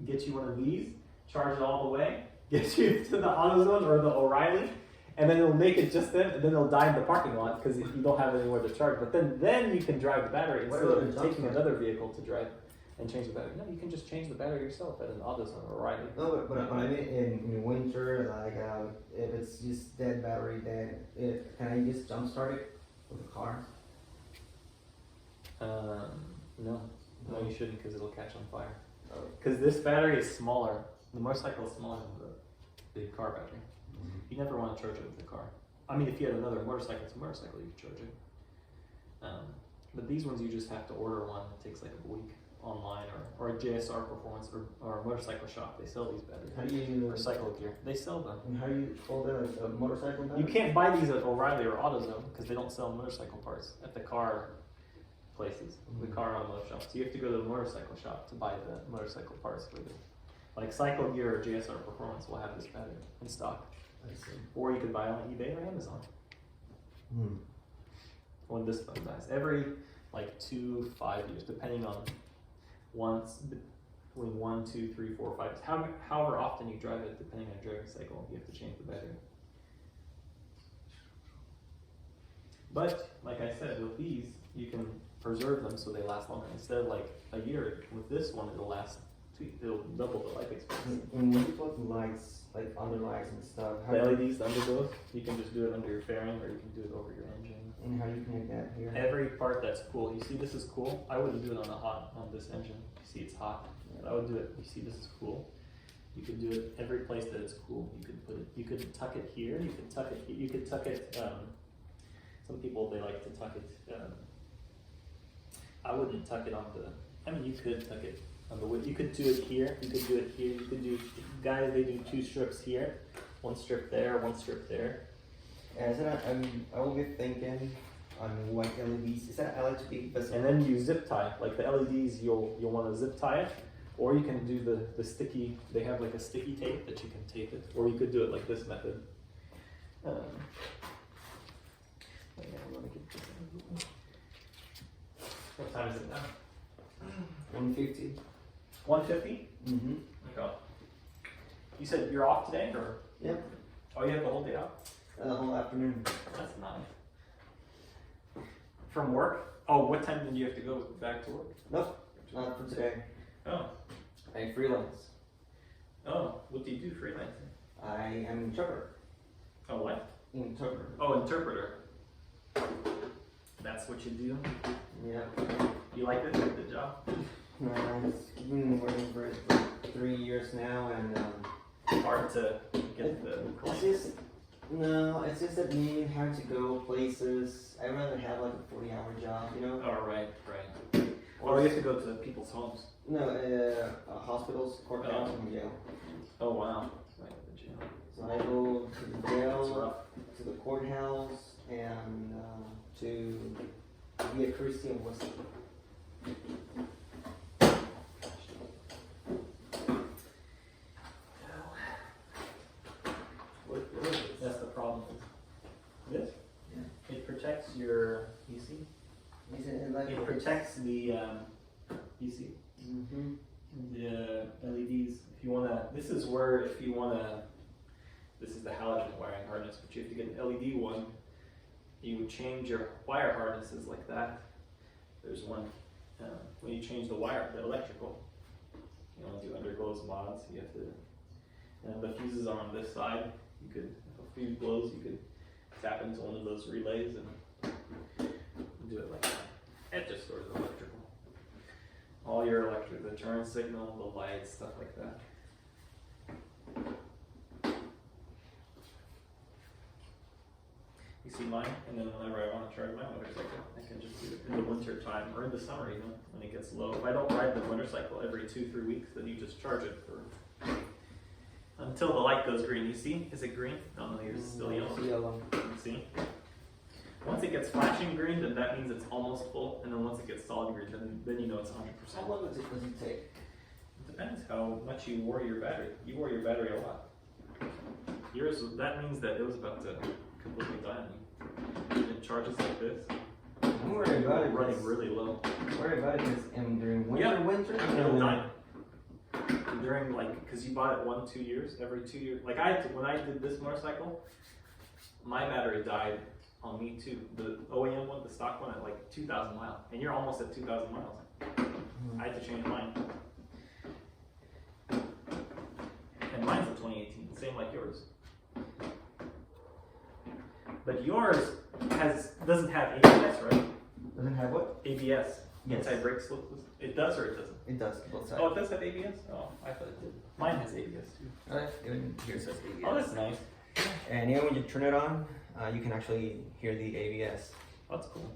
S3: get you one of these, charge it all the way, get you to the AutoZone or the O'Reilly, and then it'll make it just then, and then it'll die in the parking lot because you don't have anywhere to charge. But then you can drive the battery instead of taking another vehicle to drive and change the battery. No, you can just change the battery yourself at an AutoZone or O'Reilly.
S2: No, but I mean in winter, like if it's just dead battery, then can I just jump start it with a car?
S3: No, you shouldn't because it'll catch on fire.
S2: Oh.
S3: Because this battery is smaller. The motorcycle is smaller than the big car battery. You never want to charge it with the car. I mean, if you had another motorcycle, it's a motorcycle, you could charge it. But these ones, you just have to order one. It takes like a week online, or a JSR Performance or a motorcycle shop. They sell these batteries.
S2: How do you
S3: Or cycle gear. They sell them.
S2: and how do you hold it like a motorcycle battery?
S3: You can't buy these at O'Reilly or AutoZone because they don't sell motorcycle parts at the car places, the car automotive shops. So you have to go to the motorcycle shop to buy the motorcycle parts for it. Like Cycle Gear or JSR Performance will have this battery in stock.
S2: I see.
S3: Or you can buy it on eBay or Amazon. When this phone dies. Every like 2 to 5 years, depending on between 1, 2, 3, 4, 5. However often you drive it, depending on your driving cycle, you have to change the battery. But like I said, with these, you can preserve them so they last longer. Instead of like a year, with this one, it'll double the life expectancy.
S2: And when you put lights, like under lights and stuff, how
S3: The LEDs under those, you can just do it under your fairing, or you can do it over your engine.
S2: and how you connect that here?
S3: Every part that's cool. You see, this is cool. I wouldn't do it on this engine. You see, it's hot. But I would do it. You see, this is cool. You could do it every place that it's cool. You could put it. You could tuck it here. You could tuck it. You could tuck it. Some people they like to tuck it. I wouldn't tuck it on the. I mean, you could tuck it on the wood. You could do it here. You could do it here. You could do. Guys, they do 2 strips here, 1 strip there, 1 strip there.
S2: Yeah, so I will be thinking on white LEDs. Is that I like to be
S3: And then you zip tie. Like the LEDs, you'll want to zip tie it, or you can do the sticky. They have like a sticky tape that you can tape it, or you could do it like this method. Yeah, I'm gonna get this. What time is it now?
S2: 150.
S3: 1:50.
S2: Mm-hmm.
S3: Okay. You said you're off today, or?
S2: Yep.
S3: Oh, you have the whole day off?
S2: The whole afternoon.
S3: That's nice. From work? Oh, what time did you have to go back to work?
S2: Nope, not for today.
S3: Oh.
S2: I freelance.
S3: Oh, what do you do freelancing?
S2: I am interpreter.
S3: Oh, what?
S2: Interpreter.
S3: Oh, interpreter. That's what you do?
S2: Yeah.
S3: You like it? Good job.
S2: I've been working for it for 3 years now, and
S3: Hard to get the
S2: it's just No, it's just that me having to go places. I'd rather have like a 40-hour job, you know?
S3: Oh, right. Or you have to go to people's homes.
S2: No, hospitals, courthouse, and jail.
S3: Oh, wow. Right, the jail.
S2: So I go to the
S3: That's
S2: jail,
S3: rough.
S2: to the courthouse, and to Via Christi and Worcester.
S1: That's the problem. This?
S2: Yeah.
S1: It protects your, you see?
S2: Is it like
S1: It protects the, you see?
S2: Mm-hmm.
S1: The LEDs. If you wanna, this is where, if you wanna, this is the halogen wiring harness, but you have to get an LED one. You change your wire harnesses like that. There's one, when you change the wire, the electrical, you know, do underglows mods, you have to, and the fuses are on this side. You could, if a fuse blows, you could tap into one of those relays and do it like that. It just stores electrical. All your electric, the turn signal, the lights, stuff like that. You see mine, and then whenever I want to charge my motorcycle, I can just do it in the winter time or in the summer even, when it gets low. If I don't ride the motorcycle every 2-3 weeks, then you just charge it for until the light goes green. You see? Is it green? No, yours is still yellow.
S2: It's yellow.
S1: You see? Once it gets flashing green, then that means it's almost full, and then once it gets solid green, then you know it's 100%.
S2: How long does it take?
S1: It depends how much you wore your battery. You wore your battery a lot. Yours, that means that it was about to completely die on you. It charges like this.
S2: I'm worried about it.
S1: Running really low.
S2: I'm worried about it because during winter,
S1: It'll die. During because you bought it 1-2 years, every 2 years. Like when I did this motorcycle, my battery died on me too. The OEM one, the stock one, at like 2,000 miles, and you're almost at 2,000 miles. I had to change mine, and mine's a 2018, same like yours. But yours doesn't have ABS, right?
S2: Doesn't have what?
S1: ABS,
S2: Yes.
S1: anti-brake slip. It does or it doesn't?
S2: It does, both sides.
S1: Oh, it does have ABS? Oh, I thought it did. Mine has ABS too.
S2: Alright, even here it says ABS.
S1: Oh, that's nice.
S2: And even when you turn it on, you can actually hear the ABS.
S1: That's cool.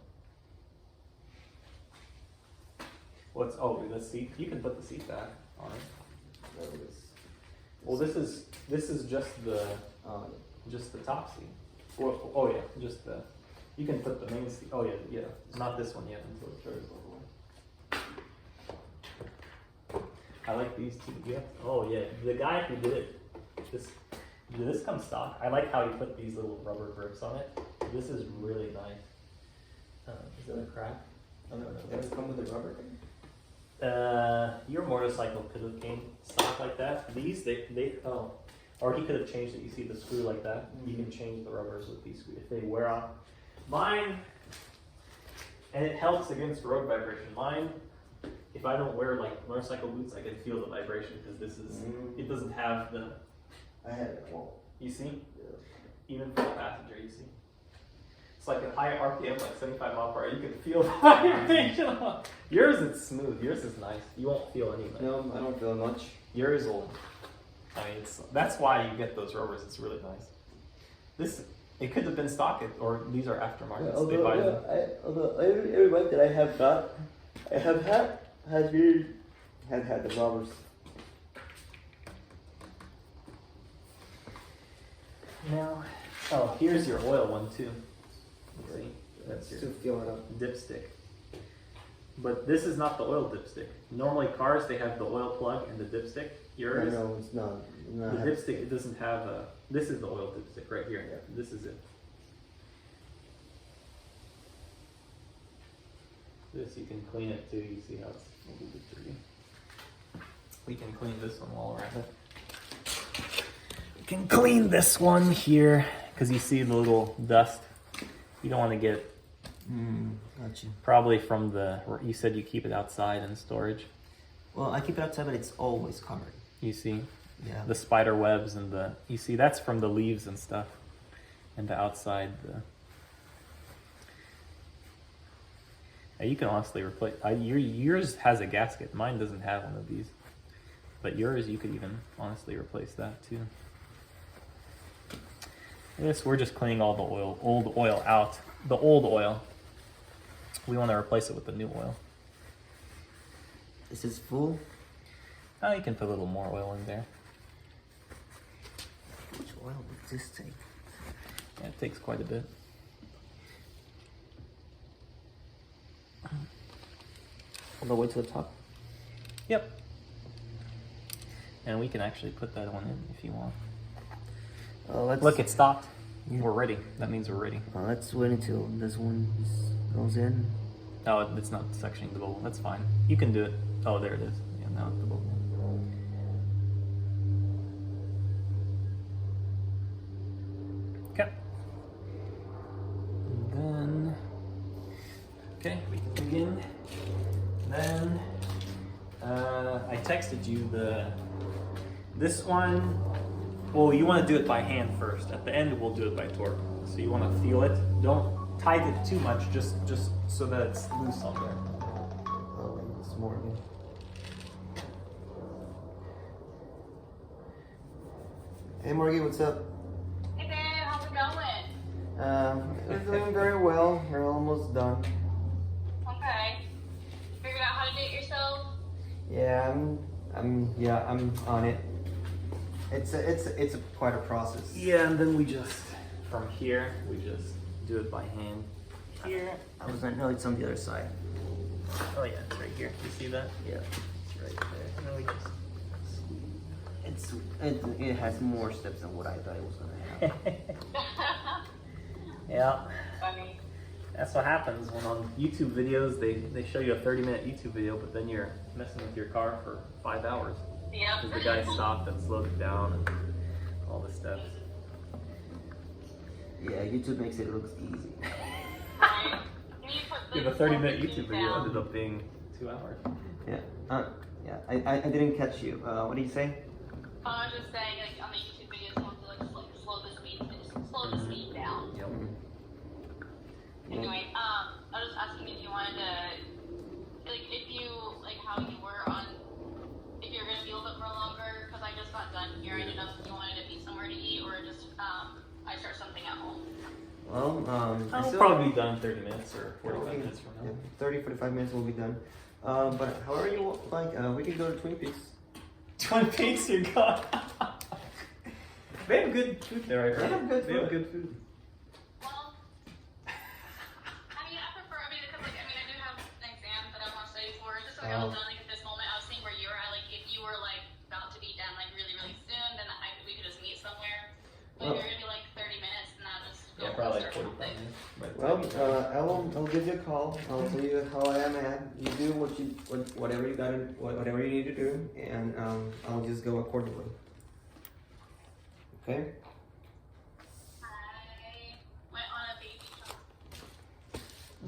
S1: The seat? You can put the seat back on it. Well, this is just the top seat. Oh yeah, just the. You can put the main seat. Oh yeah, not this one yet until it charges all the way. I like these two. Yeah. Oh yeah, the guy who did it. This comes stock. I like how he put these little rubber grips on it. This is really nice. Is that a crack? I don't know.
S2: Does it come with a rubber thing?
S1: Your motorcycle could have came stock like that. These or he could have changed it. You see the screw like that. You can change the rubbers with these screws if they wear off. Mine, and it helps against road vibration. Mine, if I don't wear like motorcycle boots, I can feel the vibration because this is. It doesn't have the.
S2: I had it at all.
S1: You see?
S2: Yeah.
S1: Even for the passenger, you see? It's like a high RPM, like 75 mile per hour. You can feel the vibration. Yours is smooth. Yours is nice. You won't feel anything.
S2: No, I don't feel much.
S1: Yours will. I mean, that's why you get those rubbers. It's really nice. It could have been stock, or these are aftermarkets.
S2: Yeah,
S1: They buy them.
S2: although every bike that I have had has had the rubbers.
S1: Now, here's your oil one too. See, that's your
S2: To fill it up.
S1: dipstick. But this is not the oil dipstick. Normally cars, they have the oil plug and the dipstick. Yours,
S2: No, it's not.
S1: the dipstick, it doesn't have a, this is the oil dipstick right here.
S2: Yeah.
S1: This is it. This, you can clean it too. You see how it's a little bit dirty. We can clean this one while we're at it. We can clean this one here because you see the little dust. You don't want to get
S2: Gotcha.
S1: probably from you said you keep it outside in storage.
S2: Well, I keep it outside, but it's always covered.
S1: You see
S2: Yeah.
S1: the spider webs and you see that's from the leaves and stuff. And the outside, you can honestly replace, yours has a gasket. Mine doesn't have one of these. But yours, you could even honestly replace that too.
S3: This, we're just cleaning all the old oil out. The old oil. We want to replace it with the new oil.
S2: This is full.
S3: Oh, you can put a little more oil in there.
S2: Which oil does this take?
S3: Yeah, it takes quite a bit.
S2: All the way to the top?
S3: Yep. And we can actually put that one in if you want. Look, it stopped. We're ready. That means we're ready.
S2: Let's wait until this one goes in.
S3: No, it's not sectioning the bubble. That's fine. You can do it. Oh, there it is. Yeah, now it's the bubble. Okay. And then, okay, we can begin. Then, I texted you this one. Well, you want to do it by hand first. At the end, we'll do it by torque. So you want to feel it. Don't tighten it too much, just so that it's loose on there.
S2: Oh, it's more again. Hey Morgan, what's up?
S4: Hey babe, how's it going?
S2: We're doing very well. We're almost done.
S4: Okay. Figured out how to do it yourself?
S2: Yeah, I'm on it. It's quite a process.
S3: Yeah, and then we just, from here, we just do it by hand. Here.
S2: I was like, no, it's on the other side.
S3: Oh yeah, it's right here. You see that?
S2: Yeah.
S3: It's right there. And then we just
S2: It has more steps than what I thought it was gonna have.
S3: yeah.
S4: Funny.
S3: That's what happens when on YouTube videos they show you a 30-minute YouTube video, but then you're messing with your car for 5 hours.
S4: Yep.
S3: Because the guy stopped and slowed it down and all the steps.
S2: Yeah, YouTube makes it look easy.
S4: Right. You need to put
S3: Yeah, the 30-minute
S4: the
S3: YouTube video
S4: down.
S3: ended up being 2 hours.
S2: Yeah. Yeah. I didn't catch you. What did you say?
S4: I was just saying, like on the YouTube videos, you want to like slow the speed down.
S3: Yep.
S2: Yeah.
S4: Anyway, I was just asking if you wanted to, like, if you like how you were on, if you're gonna be a little bit more longer, because I just got done here. I didn't know if you wanted to be somewhere to eat or just I start something at home.
S2: Well,
S3: I'll probably be done in 30 minutes or 45 minutes from now.
S2: Yeah, 30, 45 minutes will be done. But however you want, like, we can go to Twin Peaks.
S3: Twin Peaks, you got. They have good food there, I heard.
S2: They have good
S3: They have
S2: food.
S3: good food.
S4: Well, I mean, I prefer, I mean, because, like, I mean, I do have an exam that I want to study for. Just so I was done, like, at this moment, I was seeing where you were at. Like, if you were, like, about to be done, like, really, really soon, then we could just meet somewhere. But if you're going to be, like, 30 minutes, then I'll just go
S3: Yeah, probably like
S4: start
S3: 45
S4: something.
S3: minutes. Right.
S2: Well, I'll give you a call. I'll tell you how I am at. You do whatever you gotta, whatever you need to do, and I'll just go accordingly. Okay.
S4: I went on a baby shop.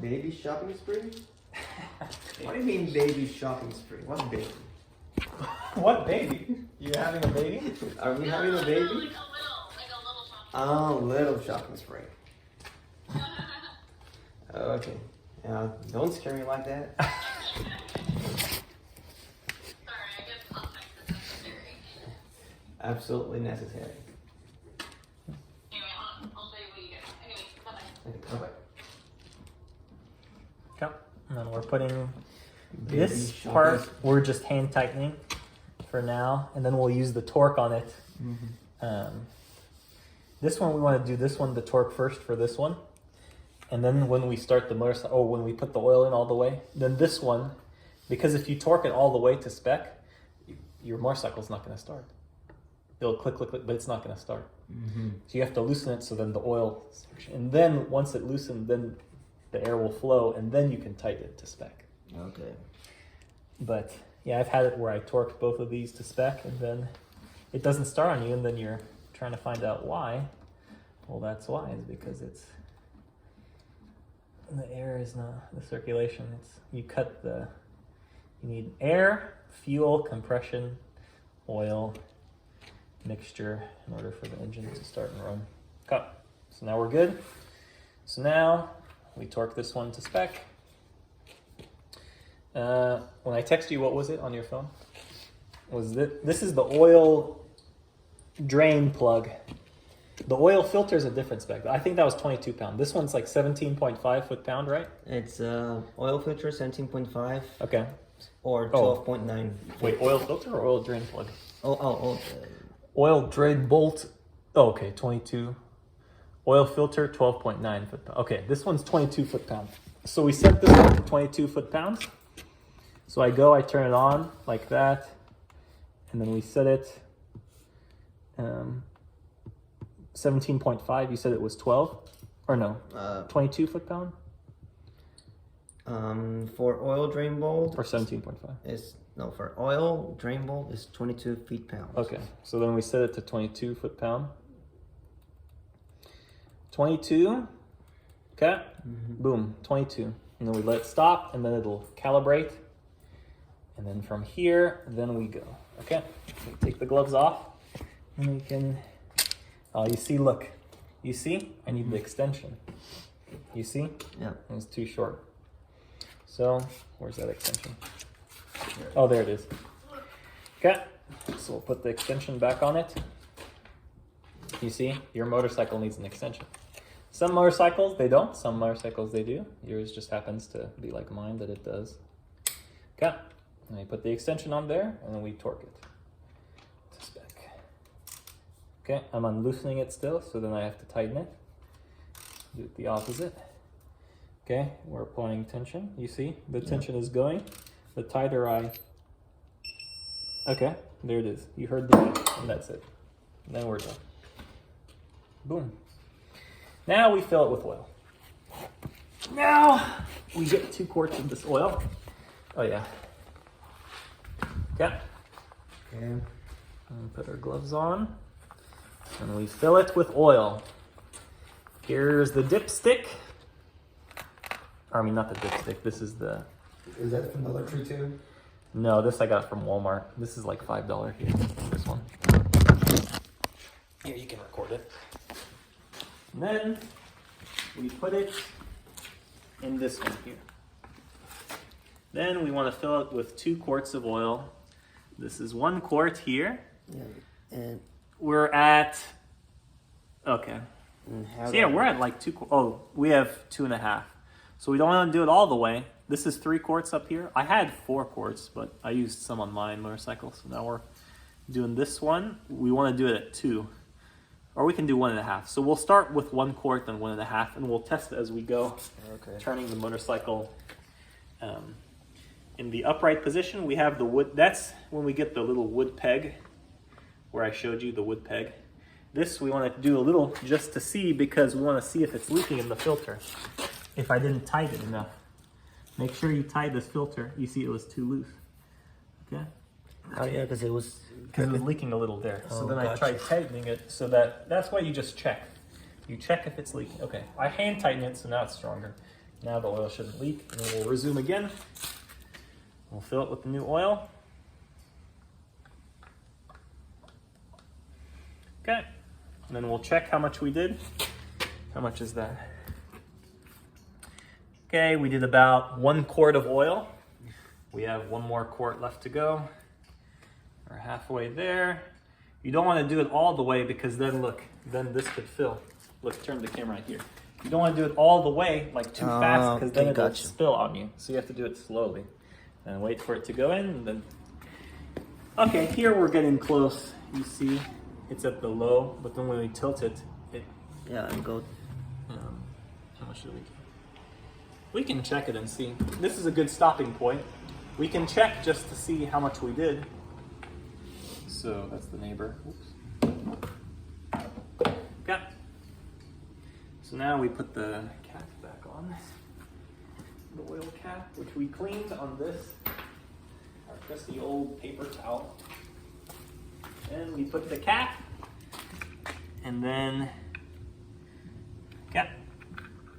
S2: Baby shopping spree? What do you mean baby shopping spree? What baby?
S3: What baby? You having a baby?
S2: Are we having a
S4: No,
S2: baby?
S4: like a little shopping.
S2: Oh, little shopping spree. Okay. Don't scare me like that.
S4: Sorry, I guess context is necessary.
S2: Absolutely necessary.
S4: Anyway, I'll show you what you get. Anyway, bye-bye.
S2: Okay, bye-bye.
S3: Okay. And then we're putting
S2: Baby
S3: this
S2: shopping
S3: part,
S2: spree.
S3: we're just hand tightening for now, and then we'll use the torque on it. This one, we want to do this one, the torque first for this one. And then when we start the motorcycle, when we put the oil in all the way, then this one, because if you torque it all the way to spec, your motorcycle's not going to start. It'll click, click, click, but it's not going to start. So you have to loosen it so then the oil, and then once it loosened, then the air will flow, and then you can tighten it to spec.
S2: Okay.
S3: But yeah, I've had it where I torqued both of these to spec, and then it doesn't start on you, and then you're trying to find out why. Well, that's why, is because it's the air is not the circulation. It's you need air, fuel, compression, oil, mixture in order for the engine to start and run. Okay, so now we're good. So now we torque this one to spec. When I text you, what was it on your phone? This is the oil drain plug. The oil filter is a different spec. I think that was 22 pound. This one's like 17.5 foot-pound, right?
S2: It's oil filter 17.5
S3: Okay.
S2: or
S3: Oh.
S2: 12.9.
S3: Wait, oil filter or oil drain plug?
S2: Oh.
S3: Oil drain bolt. Oh, okay, 22. Oil filter, 12.9 foot-pound. Okay, this one's 22 foot-pound. So we set this one to 22 foot-pounds. So I turn it on like that, and then we set it 17.5. You said it was 12, or no? 22 foot-pound
S2: For oil drain bolt
S3: or 17.5.
S2: for oil drain bolt is 22 feet-pounds.
S3: Okay, so then we set it to 22 foot-pound. 22. Okay. Boom, 22. And then we let it stop, and then it'll calibrate. And then from here, then we go. Okay, we take the gloves off, and we can, oh, you see, look. You see? I need the extension. You see?
S2: Yeah.
S3: It's too short. So, where's that extension? Oh, there it is. Okay, so we'll put the extension back on it. You see? Your motorcycle needs an extension. Some motorcycles, they don't. Some motorcycles, they do. Yours just happens to be like mine, that it does. Okay. And we put the extension on there, and then we torque it to spec. Okay, I'm unloosening it still, so then I have to tighten it. Do it the opposite. Okay, we're applying tension. You see, the tension is going. The tighter I... Okay, there it is. You heard the beep, and that's it. And then we're done. Boom. Now we fill it with oil. Now we get 2 quarts of this oil. Oh yeah. Okay.
S2: Okay.
S3: And put our gloves on. And we fill it with oil. Here's the dipstick. I mean, not the dipstick. This is the...
S2: Is that from Dollar Tree too?
S3: No, this I got from Walmart. This is like $5 here. This one. Here, you can record it. And then we put it in this one here. Then we want to fill it with 2 quarts of oil. This is 1 quart here.
S2: Yeah. And
S3: We're at, okay.
S2: how
S3: So yeah, we're at like 2 quarts. Oh, we have 2.5. So we don't want to do it all the way. This is 3 quarts up here. I had 4 quarts, but I used some on my motorcycle. So now we're doing this one. We want to do it at 2. Or we can do 1.5. So we'll start with 1 quart, then 1.5, and we'll test it as we go.
S2: Okay.
S3: Turning the motorcycle in the upright position. We have the wood. That's when we get the little wood peg, where I showed you the wood peg. This we want to do a little just to see, because we want to see if it's leaking in the filter. If I didn't tighten it enough. Make sure you tie this filter. You see it was too loose. Okay?
S2: Oh yeah, because it was
S3: leaking a little there. So
S2: Oh,
S3: then I
S2: gotcha.
S3: tried tightening it so that's why you just check. You check if it's leaking. Okay, I hand tighten it, so now it's stronger. Now the oil shouldn't leak, and then we'll resume again. We'll fill it with the new oil. Okay, and then we'll check how much we did. How much is that? Okay, we did about 1 quart of oil. We have 1 more quart left to go. We're halfway there. You don't want to do it all the way, because then look, then this could fill. Look, turn the camera right here. You don't want to do it all the way, like too fast, because then
S2: okay,
S3: it'll
S2: gotcha.
S3: spill on you. So you have to do it slowly. And wait for it to go in, and then... Okay, here we're getting close. You see, it's at the low, but then when we tilt it,
S2: yeah, and go.
S3: how much did we get? We can check it and see. This is a good stopping point. We can check just to see how much we did. So that's the neighbor. Oops. Okay. So now we put the cap back on. The oil cap, which we cleaned on this, our crusty old paper towel. And we put the cap, and then cap.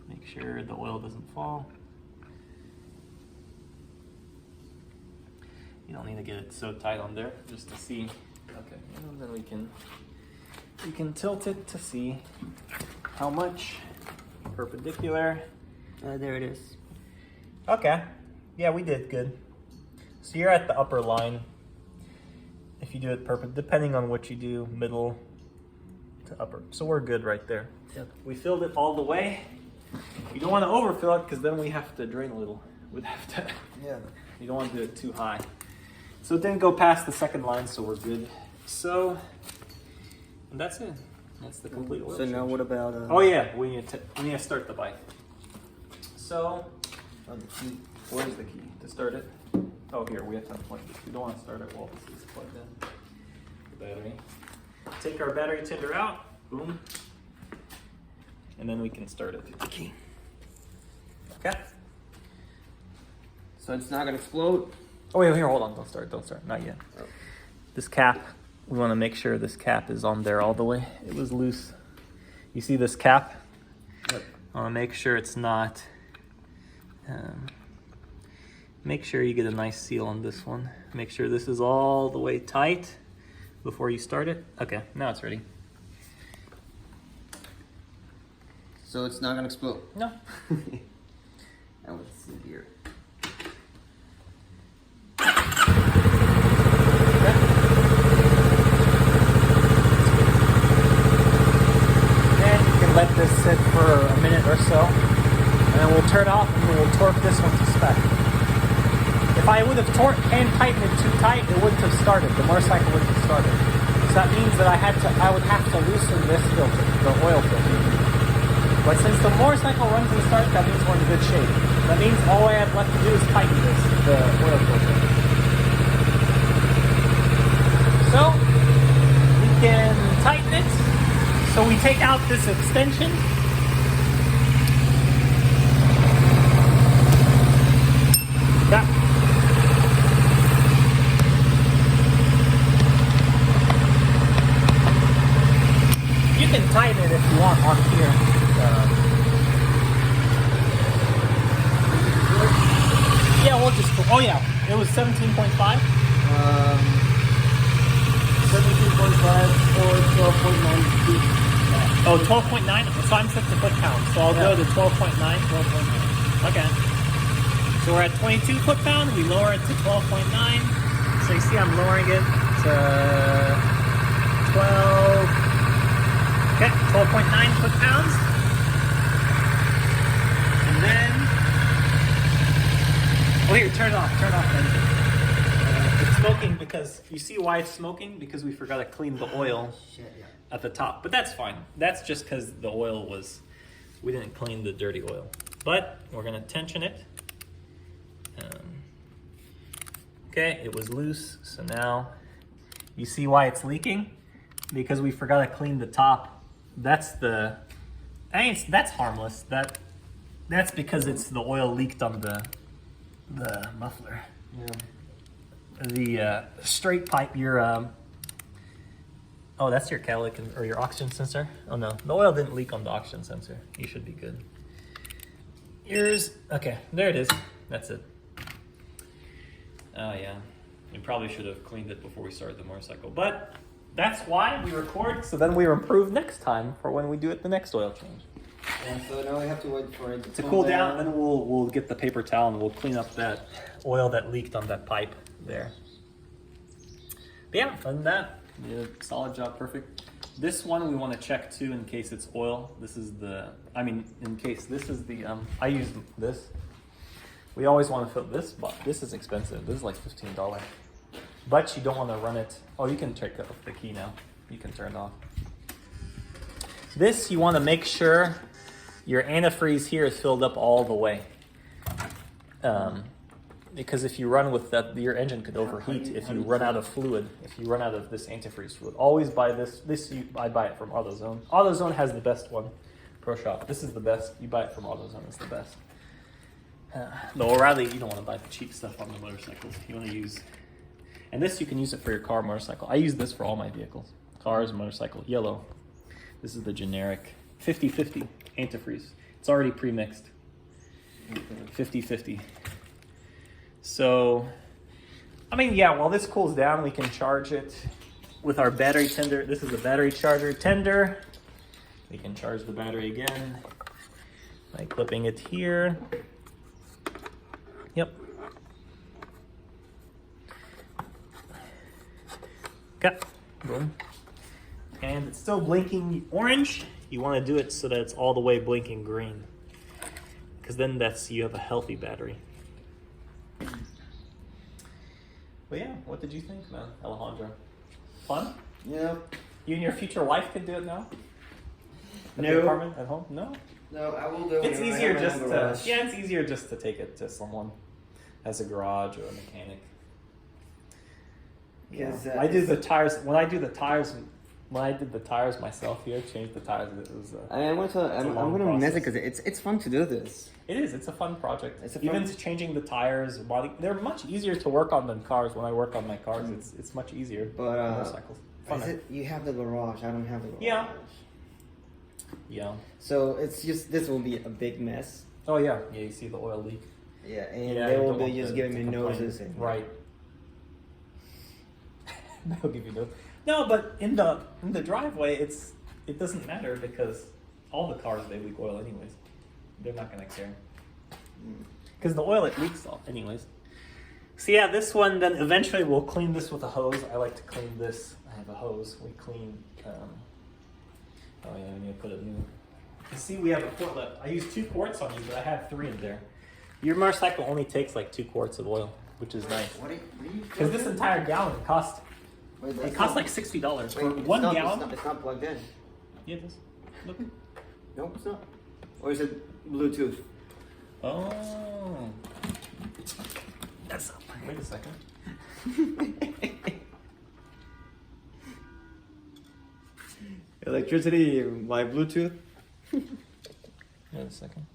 S3: Make sure the oil doesn't fall. You don't need to get it so tight on there, just to see. Okay, and then we can tilt it to see how much. Perpendicular.
S2: There it is.
S3: Okay, yeah, we did good. So you're at the upper line. If you do it depending on what you do, middle,
S1: to upper. So we're good right there. Yep. We filled it all the way. You don't want to overfill it because then we have to drain a little. We'd have to.
S2: Yeah.
S1: You don't want to do it too high. So it didn't go past the second line, so we're good. So, and that's it. That's the complete oil
S2: So
S1: change.
S2: now what about?
S1: Oh yeah, we need to start the bike. So,
S2: The key.
S1: where's the key to start it? Oh, here, we have to unplug this. We don't want to start it while this is plugged in. The battery. Take our battery tender out, boom, and then we can start it. The key. Okay.
S2: So it's not gonna explode.
S1: Oh wait, here, hold on, don't start, not yet.
S2: Oh.
S1: This cap, we want to make sure this cap is on there all the way. It was loose. You see this cap?
S2: Yep.
S1: I want to make sure it's not. Make sure you get a nice seal on this one. Make sure this is all the way tight before you start it. Okay, now it's ready.
S2: So it's not gonna explode.
S1: No.
S2: Now let's see here.
S1: Then you can let this sit for a minute or so, and then we'll turn off and we'll torque this one to spec. If I would have hand tightened it too tight, it wouldn't have started. The motorcycle wouldn't have started. So that means that I would have to loosen this filter, the oil filter. But since the motorcycle runs and starts, that means we're in good shape. That means all I have left to do is tighten this, the oil filter. So we can tighten it. So we take out this extension. Yeah. You can tighten it if you want on here. Yeah, we'll just. Oh yeah, it was 17.5.
S2: 17.5 or 12.9 feet.
S1: Oh, 12.9. So I'm set to foot-pounds. So I'll go to 12.9.
S2: 12.9.
S1: Okay. So we're at 22 foot-pounds. We lower it to 12.9. So you see I'm lowering it to 12. Okay, 12.9 foot-pounds. And then. Oh, here, turn it off. Turn off the engine. It's smoking because. You see why it's smoking? Because we forgot to clean the oil
S2: Shit, yeah.
S1: at the top. But that's fine. That's just because the oil was. We didn't clean the dirty oil. But we're going to tension it. Okay, it was loose, so now you see why it's leaking? Because we forgot to clean the top. That's harmless. That's because it's the oil leaked on the muffler.
S2: Yeah.
S1: The straight pipe, your oh, that's your catalytic or your oxygen sensor. Oh no, the oil didn't leak on the oxygen sensor. You should be good. Yours, okay, there it is. That's it. Oh yeah, we probably should have cleaned it before we started the motorcycle, but that's why we record, so then we improve next time for when we do it the next oil change.
S2: And so now we have to wait for it
S1: To cool down, and then we'll get the paper towel and we'll clean up that oil that leaked on that pipe there. But yeah, other than that, you did a solid job, perfect. This one we want to check too in case it's oil. This is in case this is the, I use this. We always want to fill this, but this is expensive. This is like $15. But you don't want to run it. Oh, you can check off the key now. You can turn it off. This, you want to make sure your antifreeze here is filled up all the way. Because if you run with that, your engine could overheat if you run out of fluid, if you run out of this antifreeze fluid. Always buy this. I buy it from AutoZone. AutoZone has the best one. Pro Shop. This is the best. You buy it from AutoZone. It's the best. The O'Reilly, you don't want to buy the cheap stuff on the motorcycles. You want to use, and this you can use it for your car, motorcycle. I use this for all my vehicles, cars, motorcycle. Yellow. This is the generic 50-50 antifreeze. It's already pre-mixed. 50-50. So, I mean, yeah. While this cools down, we can charge it with our battery tender. This is the battery charger tender. We can charge the battery again by clipping it here. Yep. Okay. Boom.
S3: And it's still blinking orange. You want to do it so that it's all the way blinking green. Because then you have a healthy battery. But yeah, what did you think, man, Alejandro? Fun?
S2: Yeah.
S3: You and your future wife can do it now? At
S2: No.
S3: the apartment at home? No?
S2: No, I will do it.
S3: It's
S2: when I
S3: easier
S2: have
S3: just
S2: my
S3: to
S2: garage.
S3: it's easier just to take it to someone as a garage or a mechanic. Yeah.
S2: 'Cause,
S3: I do the tires when I did the tires myself here, changed the tires. It was
S2: I'm
S3: a long
S2: gonna miss it
S3: process.
S2: because it's fun to do this.
S3: It is. It's a fun project.
S2: It's a
S3: Even
S2: fun-
S3: changing the tires, they're much easier to work on than cars. When I work on my cars, it's much easier.
S2: But
S3: motorcycles. Funner.
S2: you have the garage. I don't have the garage.
S3: Yeah. Yeah.
S2: So it's just this will be a big mess.
S3: Oh yeah. Yeah. You see the oil leak.
S2: Yeah, and
S3: Yeah,
S2: they
S3: you
S2: will
S3: don't
S2: be
S3: want
S2: just
S3: to
S2: giving me
S3: complain.
S2: noses. And,
S3: Right. They'll give you noses. No, but in the driveway, it doesn't matter because all the cars they leak oil anyways. They're not gonna care. Because the oil it leaks all anyways. So yeah, this one then eventually we'll clean this with a hose. I like to clean this. I have a hose. We clean. Oh yeah, I need to put it new. You see, we have a quart left. I used 2 quarts on you, but I had 3 in there. Your motorcycle only takes like 2 quarts of oil, which is nice.
S2: What are you
S3: Because this entire gallon costs.
S2: Wait,
S3: It
S2: that's
S3: costs
S2: not-
S3: like $60 for
S2: wait, it's
S3: 1
S2: not-
S3: gallon.
S2: It's not plugged in.
S3: Yeah, it is. Look.
S2: Nope, it's not. Or is it Bluetooth?
S3: Oh. That's not. Wait a second.
S2: Electricity by Bluetooth.
S3: Wait a second.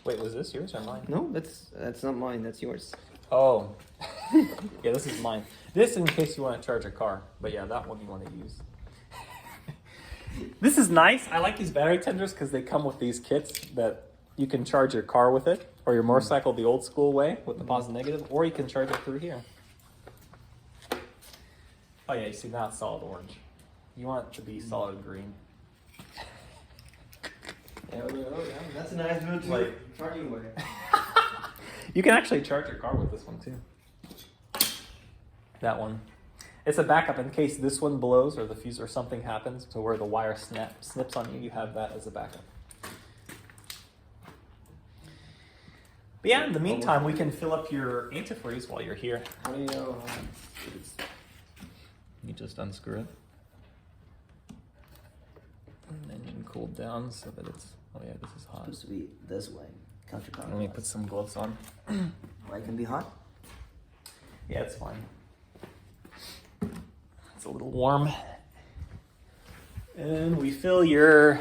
S3: Wait, was this yours or mine?
S2: No, that's not mine. That's yours.
S3: Oh. Yeah, this is mine. This in case you want to charge a car. But yeah, that one you want to use. This is nice. I like these battery tenders because they come with these kits that you can charge your car with it or your motorcycle the old school way with the positive and negative, or you can charge it through here. Oh yeah, you see now it's solid orange. You want it to be solid green.
S2: Yeah, that's a nice Bluetooth
S3: Like-
S2: charging way.
S3: You can actually charge your car with this one too. That one. It's a backup in case this one blows or the fuse or something happens to where the wire snips on you. You have that as a backup. But yeah, in the meantime, we can fill up your antifreeze while you're here.
S2: How do you know?
S3: You just unscrew it. And the engine cooled down so that it's. Oh yeah, this is hot.
S2: Supposed to be this way. Counterclockwise.
S3: Let me put some gloves on.
S2: Why it can be hot?
S3: Yeah, it's fine. It's a little warm. And we fill your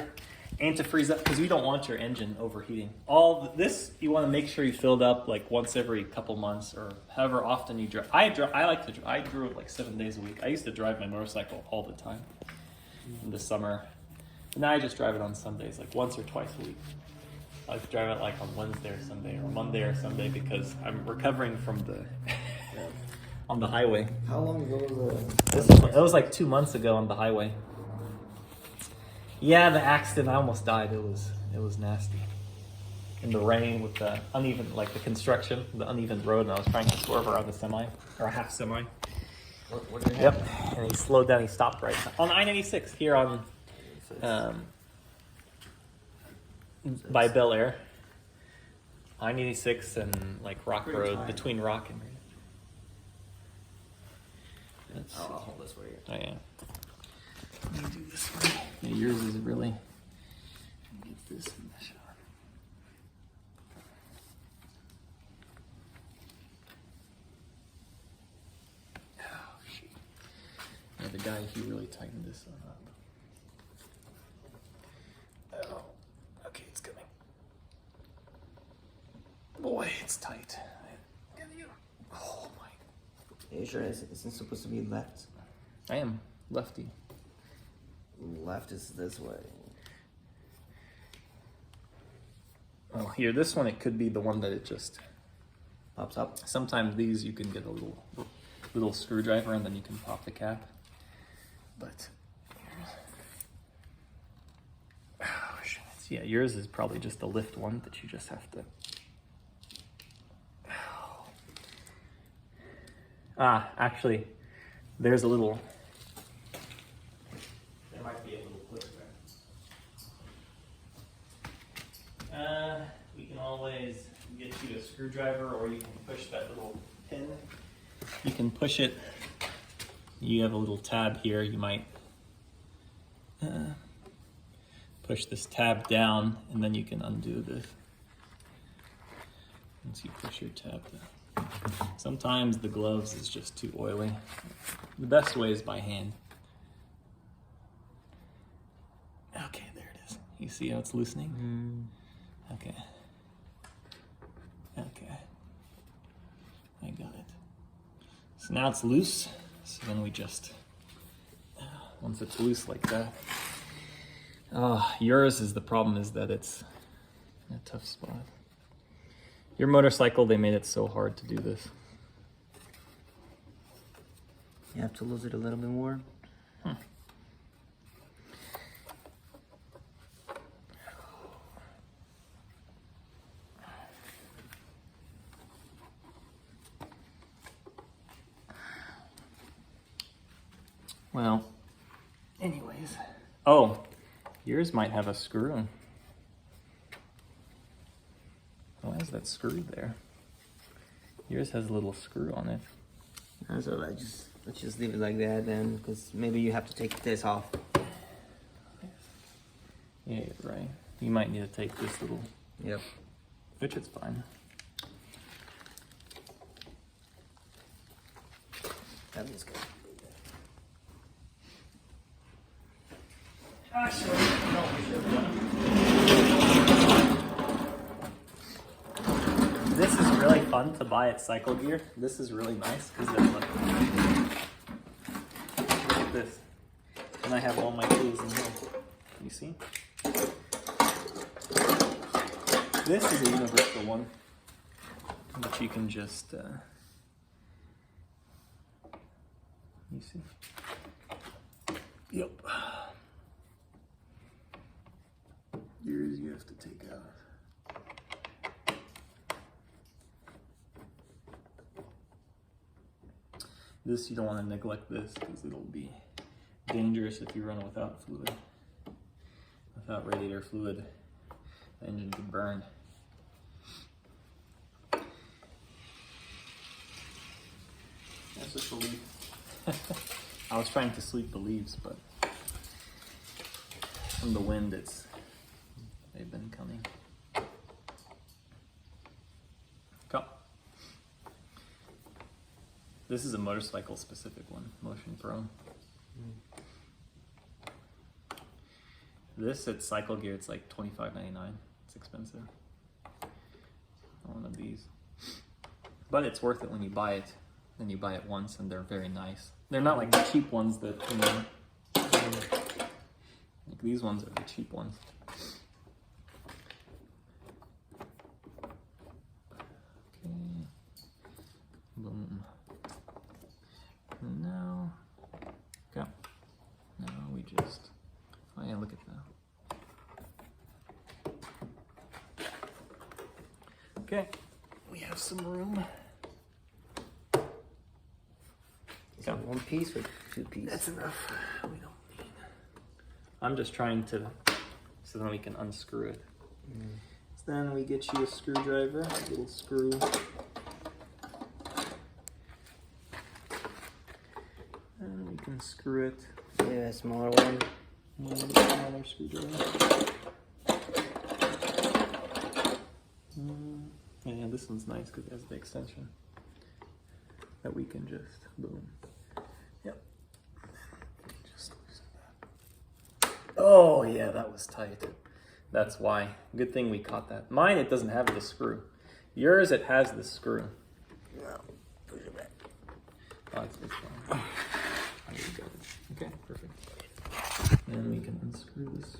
S3: antifreeze up because you don't want your engine overheating. All this you want to make sure you filled up like once every couple months or however often you drive. I drove like 7 days a week. I used to drive my motorcycle all the time in the summer. Now I just drive it on Sundays, like once or twice a week. I drive it like on Wednesday or Sunday or Monday or Sunday because I'm recovering from the on the highway.
S2: How long ago was
S3: It was like 2 months ago on the highway. Yeah, the accident. I almost died. It was nasty. In the rain with the uneven, like the construction, the uneven road, and I was trying to swerve around a semi or a half semi.
S2: What did
S3: Yep. And he slowed down. He stopped right on I-96 here on by Bel Air. I-96 and like Rock
S2: Pretty
S3: Road,
S2: tight.
S3: between Rock and. Let's see.
S2: I'll hold this for you.
S3: Oh yeah. Let me do this one. Yeah, yours is really. Get this mesh on. Oh shit. Yeah, the guy he really tightened this one up. Oh, okay, it's coming. Boy, it's tight. Oh my.
S2: Are you sure it's supposed to be left?
S3: I am lefty.
S2: Left is this way.
S3: Oh, here, this one, it could be the one that it just.
S2: Pops up.
S3: Sometimes these you can get a little screwdriver and then you can pop the cap. But oh shit. Yeah, yours is probably just the lift one that you just have to. Actually,
S1: There's a little, there might be a little clip there. We can always get you a screwdriver, or you can push that little pin. You can push it. You have a little tab here. You might push this tab down, and then you can undo this once you push your tab down. Sometimes the gloves is just too oily. The best way is by hand. Okay, there it is. You see how it's loosening? Okay. Okay. I got it. So now it's loose. So then we just, once it's loose like that. Yours is the problem is that it's in a tough spot. Your motorcycle, they made it so hard to do this.
S2: You have to lose it a little bit more.
S1: Well, anyways. Oh, yours might have a screw. Why is that screw there? Yours has a little screw on it.
S2: So let's just leave it like that then, because maybe you have to take this off.
S1: Yeah, you're right. You might need to take this little,
S2: Yep.
S1: which is fine.
S2: That is good.
S1: Actually, no, we should have done it. This is really fun to buy at Cycle Gear. This is really nice because look at this. And I have all my tools in here. You see? This is a universal one, but you can just, you see? Yep. Yours you have to take out. This, you don't want to neglect this because it'll be dangerous if you run without fluid. Without radiator fluid, the engine can burn. That's just a leaf. I was trying to sweep the leaves, but from the wind, they've been coming. Come. This is a motorcycle specific one, Motion Pro. This at Cycle Gear, it's like $25.99. It's expensive. One of these. But it's worth it when you buy it. Then you buy it once and they're very nice. They're not like the cheap ones that, you know, like these ones are the cheap ones. Okay. Boom. And now, okay. Now we just, oh yeah, look at that. Okay, we have some room.
S2: Is that one piece or two pieces?
S1: That's enough. We don't need. I'm just trying to, so then we can unscrew it. So then we get you a screwdriver, a little screw. And we can screw it.
S2: Yeah, a smaller one.
S1: Smaller screwdriver. Yeah, this one's nice because it has the extension that we can just boom. Yep. Just loosen that. Oh yeah, that was tight. That's why. Good thing we caught that. Mine, it doesn't have the screw. Yours, it has the screw.
S2: No, push it back.
S1: Oh, it's this one. Oh, you got it. Okay, perfect. Then we can unscrew this.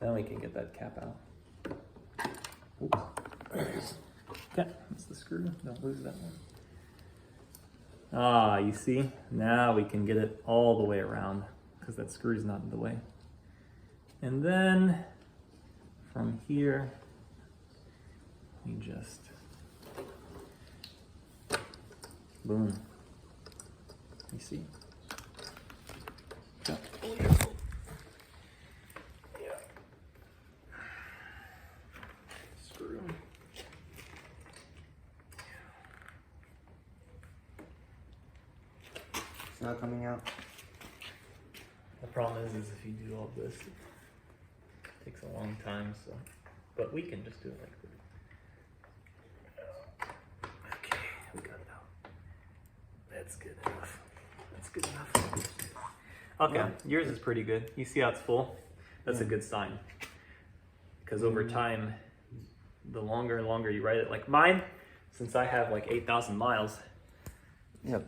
S1: Then we can get that cap out. Oops. Okay, that's the screw. Don't lose that one. Ah, you see? Now we can get it all the way around because that screw is not in the way. And then from here, we just boom.
S3: You see? Yeah. Screw.
S2: It's not coming out.
S3: The problem is if you do all this, it takes a long time. So, but we can just do it like this. Okay, we got it out. That's good enough. That's good enough. Okay, yours is pretty good. You see how it's full? That's a good sign. Because over time, the longer and longer you ride it, like mine, since I have like 8,000 miles,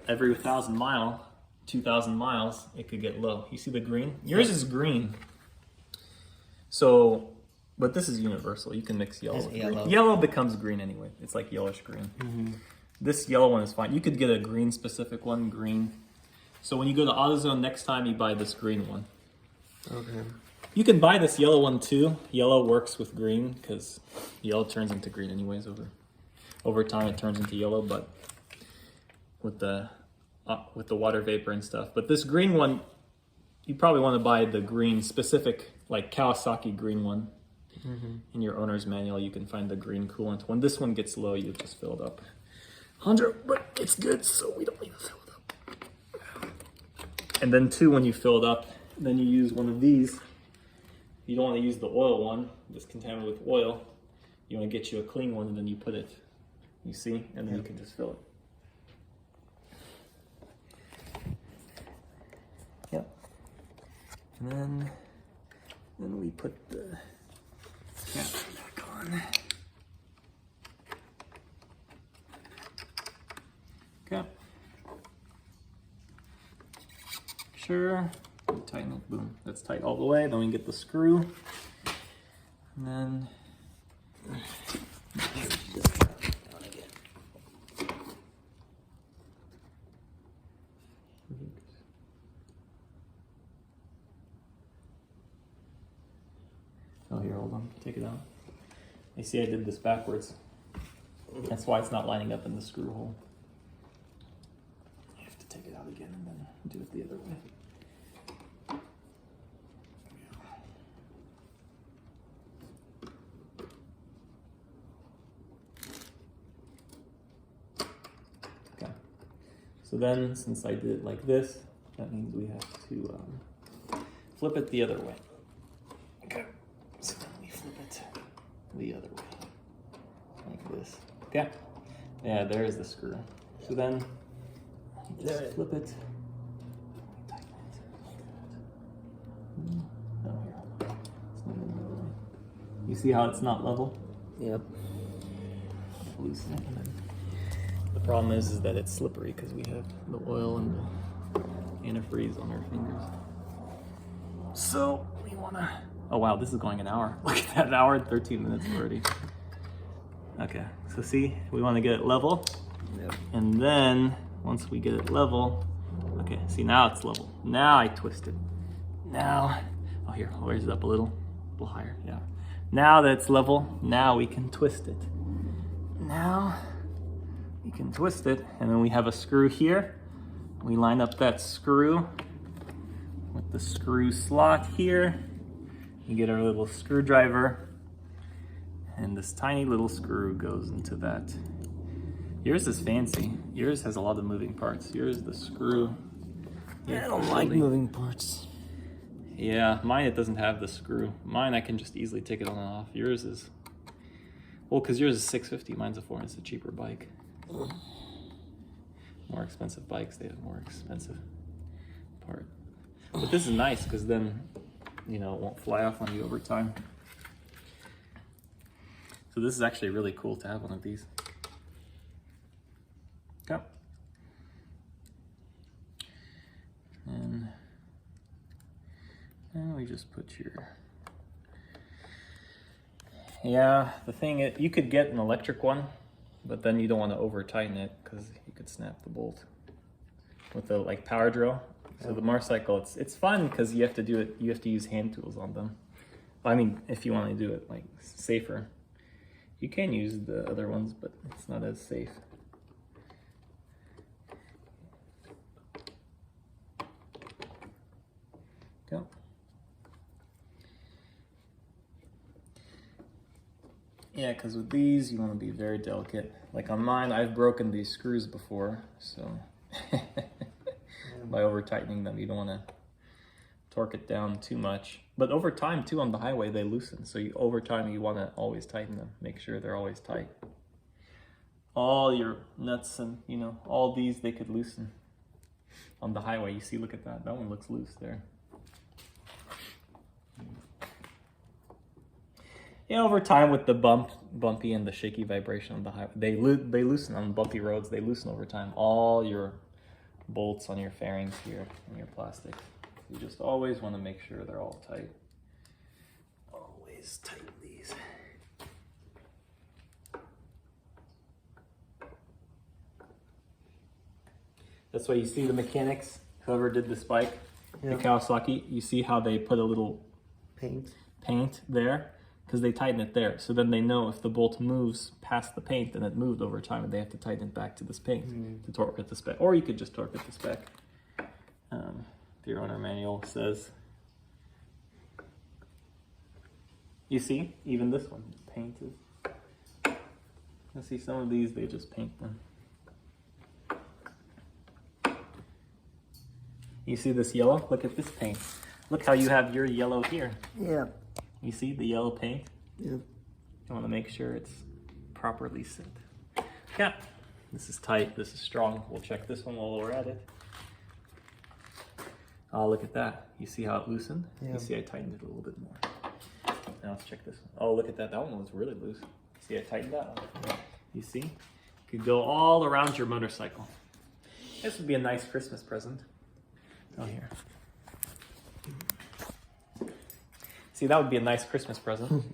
S3: every 1,000 mile, 2,000 miles, it could get low. You see the green? Yours is green. So, but this is universal. You can mix yellow with green. Yellow becomes green anyway. It's like yellowish green. This yellow one is fine. You could get a green specific one, green. So when you go to AutoZone next time, you buy this green one.
S2: Okay.
S3: You can buy this yellow one too. Yellow works with green because yellow turns into green anyways. Over time, it turns into yellow, but with the water vapor and stuff. But this green one, you probably want to buy the green specific, like Kawasaki green one. In your owner's manual, you can find the green coolant. When this one gets low, you just fill it up. 100, but it's good, so we don't need to fill it up. And then too, when you fill it up, then you use one of these. You don't want to use the oil one, just contaminated with oil. You want to get you a clean one, and then you put it, you see, and then you can just fill it. Yep. And then we put the cap back on. Okay. Sure. Tighten it. Boom. That's tight all the way. Then we can get the screw. And then oh, here, hold on. Take it out. You see I did this backwards. That's why it's not lining up in the screw hole. You have to take it out again and then do it the other way. Okay. So then, since I did it like this, that means we have to flip it the other way. Okay. So then we flip it the other way. Like this. Okay. Yeah, there's the screw. So then just flip it. Tighten it like that. Oh, here. It's not in the other way. You see how it's not level?
S2: Yep.
S3: Loosen it. And then the problem is that it's slippery because we have the oil and the antifreeze on our fingers. So we wanna. Oh wow, this is going an hour. Look at that, an hour and 13 minutes already. Okay, so see, we want to get it level.
S2: Yep.
S3: And then, once we get it level, okay, see now it's level. Now I twist it. Now, oh here, I'll raise it up a little higher, yeah. Now that it's level, now we can twist it. Now, we can twist it, and then we have a screw here. We line up that screw with the screw slot here. You get our little screwdriver. And this tiny little screw goes into that. Yours is fancy. Yours has a lot of moving parts. Yours, the screw.
S2: I don't like moving parts.
S3: Yeah, mine it doesn't have the screw. Mine I can just easily take it on and off. Yours is, well, because yours is $650. Mine's a $400. It's a cheaper bike. More expensive bikes, they have more expensive part. But this is nice because then, you know, it won't fly off on you over time. So this is actually really cool to have one of these. Okay. And we just put your, yeah, the thing is, you could get an electric one, but then you don't want to over tighten it because you could snap the bolt with the like power drill. So the motorcycle, it's fun because you have to do it, you have to use hand tools on them. I mean, if you want to do it like safer. You can use the other ones, but it's not as safe. Go. Yeah, because with these, you want to be very delicate. Like on mine, I've broken these screws before, so by over tightening them, you don't want to torque it down too much. But over time, too, on the highway, they loosen. So over time, you want to always tighten them. Make sure they're always tight. All your nuts and, you know, all these, they could loosen on the highway. You see, look at that. That one looks loose there. Yeah, over time with the bumpy and the shaky vibration on the highway, they loosen on bumpy roads. They loosen over time. All your bolts on your fairings here and your plastic. You just always want to make sure they're all tight. Always tighten these. That's why you see the mechanics, whoever did this bike, the Kawasaki, you see how they put a little paint there? Because they tighten it there. So then they know if the bolt moves past the paint, then it moved over time, and they have to tighten it back to this paint to torque at the spec. Or you could just torque at the spec. Your owner manual says. You see, even this one is painted. You see some of these, they just paint them. You see this yellow? Look at this paint. Look how you have your yellow here.
S2: Yeah.
S3: You see the yellow paint?
S2: Yeah.
S3: You want to make sure it's properly set. Yeah, this is tight, this is strong. We'll check this one while we're at it. Oh, look at that. You see how it loosened?
S2: Yeah.
S3: You see I tightened it a little bit more. Now let's check this one. Oh, look at that. That one was really loose. See, I tightened that one. You see? You could go all around your motorcycle. This would be a nice Christmas present. Oh, here. See, that would be a nice Christmas present.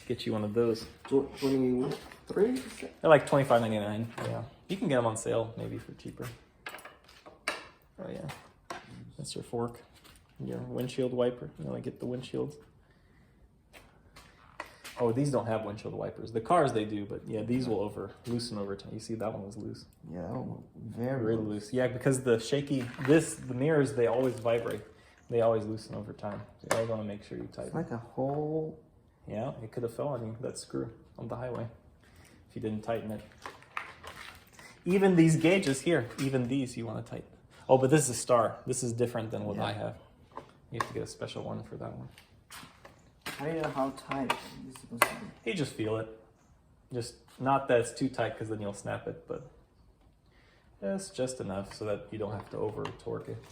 S3: Get you one of those.
S2: 23?
S3: They're like $25.99. Yeah. You can get them on sale, maybe for cheaper. Oh, yeah. That's your fork. Your windshield wiper. You know, I get the windshields. Oh, these don't have windshield wipers. The cars, they do, but yeah, these will loosen over time. You see, that one was loose.
S2: Yeah, that one very
S3: Really loose. Yeah, because the the mirrors, they always vibrate. They always loosen over time. So you always want to make sure you tighten.
S2: It's like a whole...
S3: Yeah, it could have fell on you, that screw on the highway, if you didn't tighten it. Even these gauges here, even these you want to tighten. Oh, but this is a star. This is different than what I have. You have to get a special one for that one.
S2: How do you know how tight it's supposed to be?
S3: You just feel it. Just not that it's too tight because then you'll snap it, but it's just enough so that you don't have to over torque it.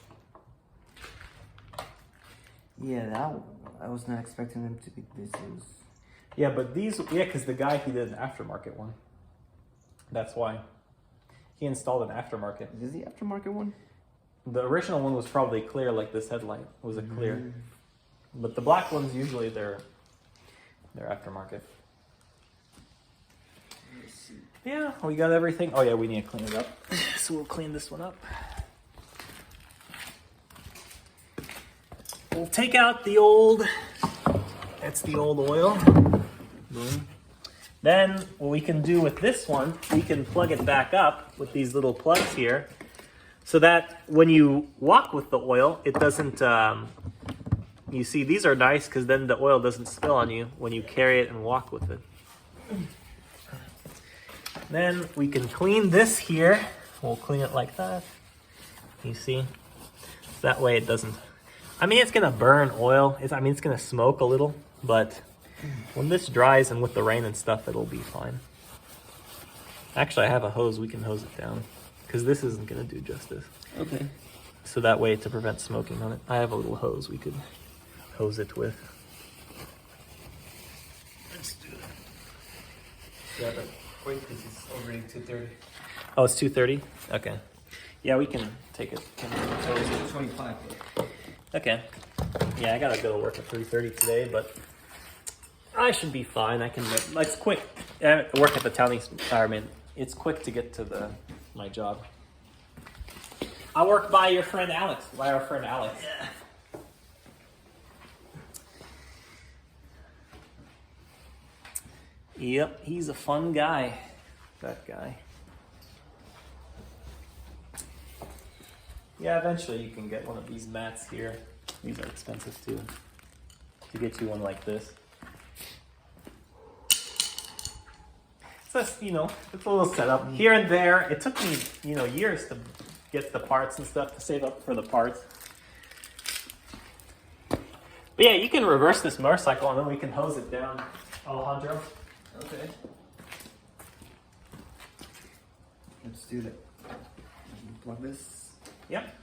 S2: Yeah, that one, I was not expecting them to be this loose.
S3: Yeah, but these, because the guy, he did an aftermarket one. That's why. He installed an aftermarket.
S2: Is this the aftermarket one?
S3: The original one was probably clear, like this headlight was a clear. But the black ones, usually they're aftermarket. Yeah, we got everything. Oh yeah, we need to clean it up. So we'll clean this one up. We'll take out the old, that's the old oil. Boom. Then what we can do with this one, we can plug it back up with these little plugs here so that when you walk with the oil, it doesn't, you see these are nice because then the oil doesn't spill on you when you carry it and walk with it. Then we can clean this here. We'll clean it like that. You see? That way it doesn't, I mean, it's gonna burn oil. It's gonna smoke a little, but when this dries and with the rain and stuff, it'll be fine. Actually, I have a hose. We can hose it down because this isn't gonna do justice.
S2: Okay.
S3: So that way, to prevent smoking on it, I have a little hose we could hose it with. Let's do that. Yeah, but wait, because it's already 2:30. Oh, it's 2:30? Okay. Yeah, we can take it.
S2: So it's 25.
S3: Okay. Yeah, I gotta go to work at 3:30 today, but I should be fine. I can, like, it's quick. I work at the town environment. It's quick to get to my job. I work by your friend Alex, by our friend Alex. Yeah. Yep, he's a fun guy, that guy. Yeah, eventually you can get one of these mats here.
S1: These are expensive too. To get you one like this. So it's, it's a little setup here and there. It took me, years to get the parts and stuff, to save up for the parts. But yeah, you can reverse this motorcycle and then we can hose it down, Alejandro.
S2: Okay. Let's do that. Plug this.
S1: Yep.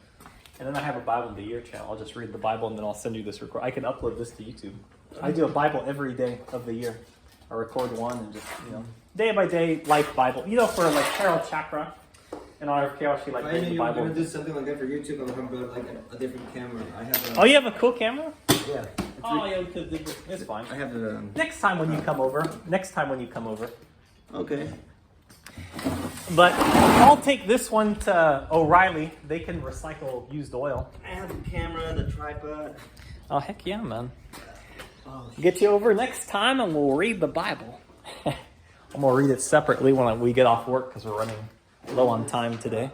S1: And then I have a Bible in the Year channel. I'll just read the Bible and then I'll send you this record. I can upload this to YouTube. I do a Bible every day of the year. I record one and just, day by day life Bible. For like Carol Chakra. In honor of Carol, she
S2: I
S1: reads
S2: knew
S1: the
S2: you were
S1: Bible.
S2: gonna do something like that for YouTube. I'm gonna have like a different camera. I have.
S1: Oh, you have a cool camera?
S2: Yeah.
S1: Oh, yeah, it's fine.
S2: I have the.
S1: Next time when you come over.
S2: Okay.
S1: But I'll take this one to O'Reilly. They can recycle used oil.
S2: I have the camera, the tripod.
S1: Oh, heck yeah, man.
S2: Oh,
S1: Get you over next time and we'll read the Bible. I'm going to read it separately when we get off work because we're running low on time today.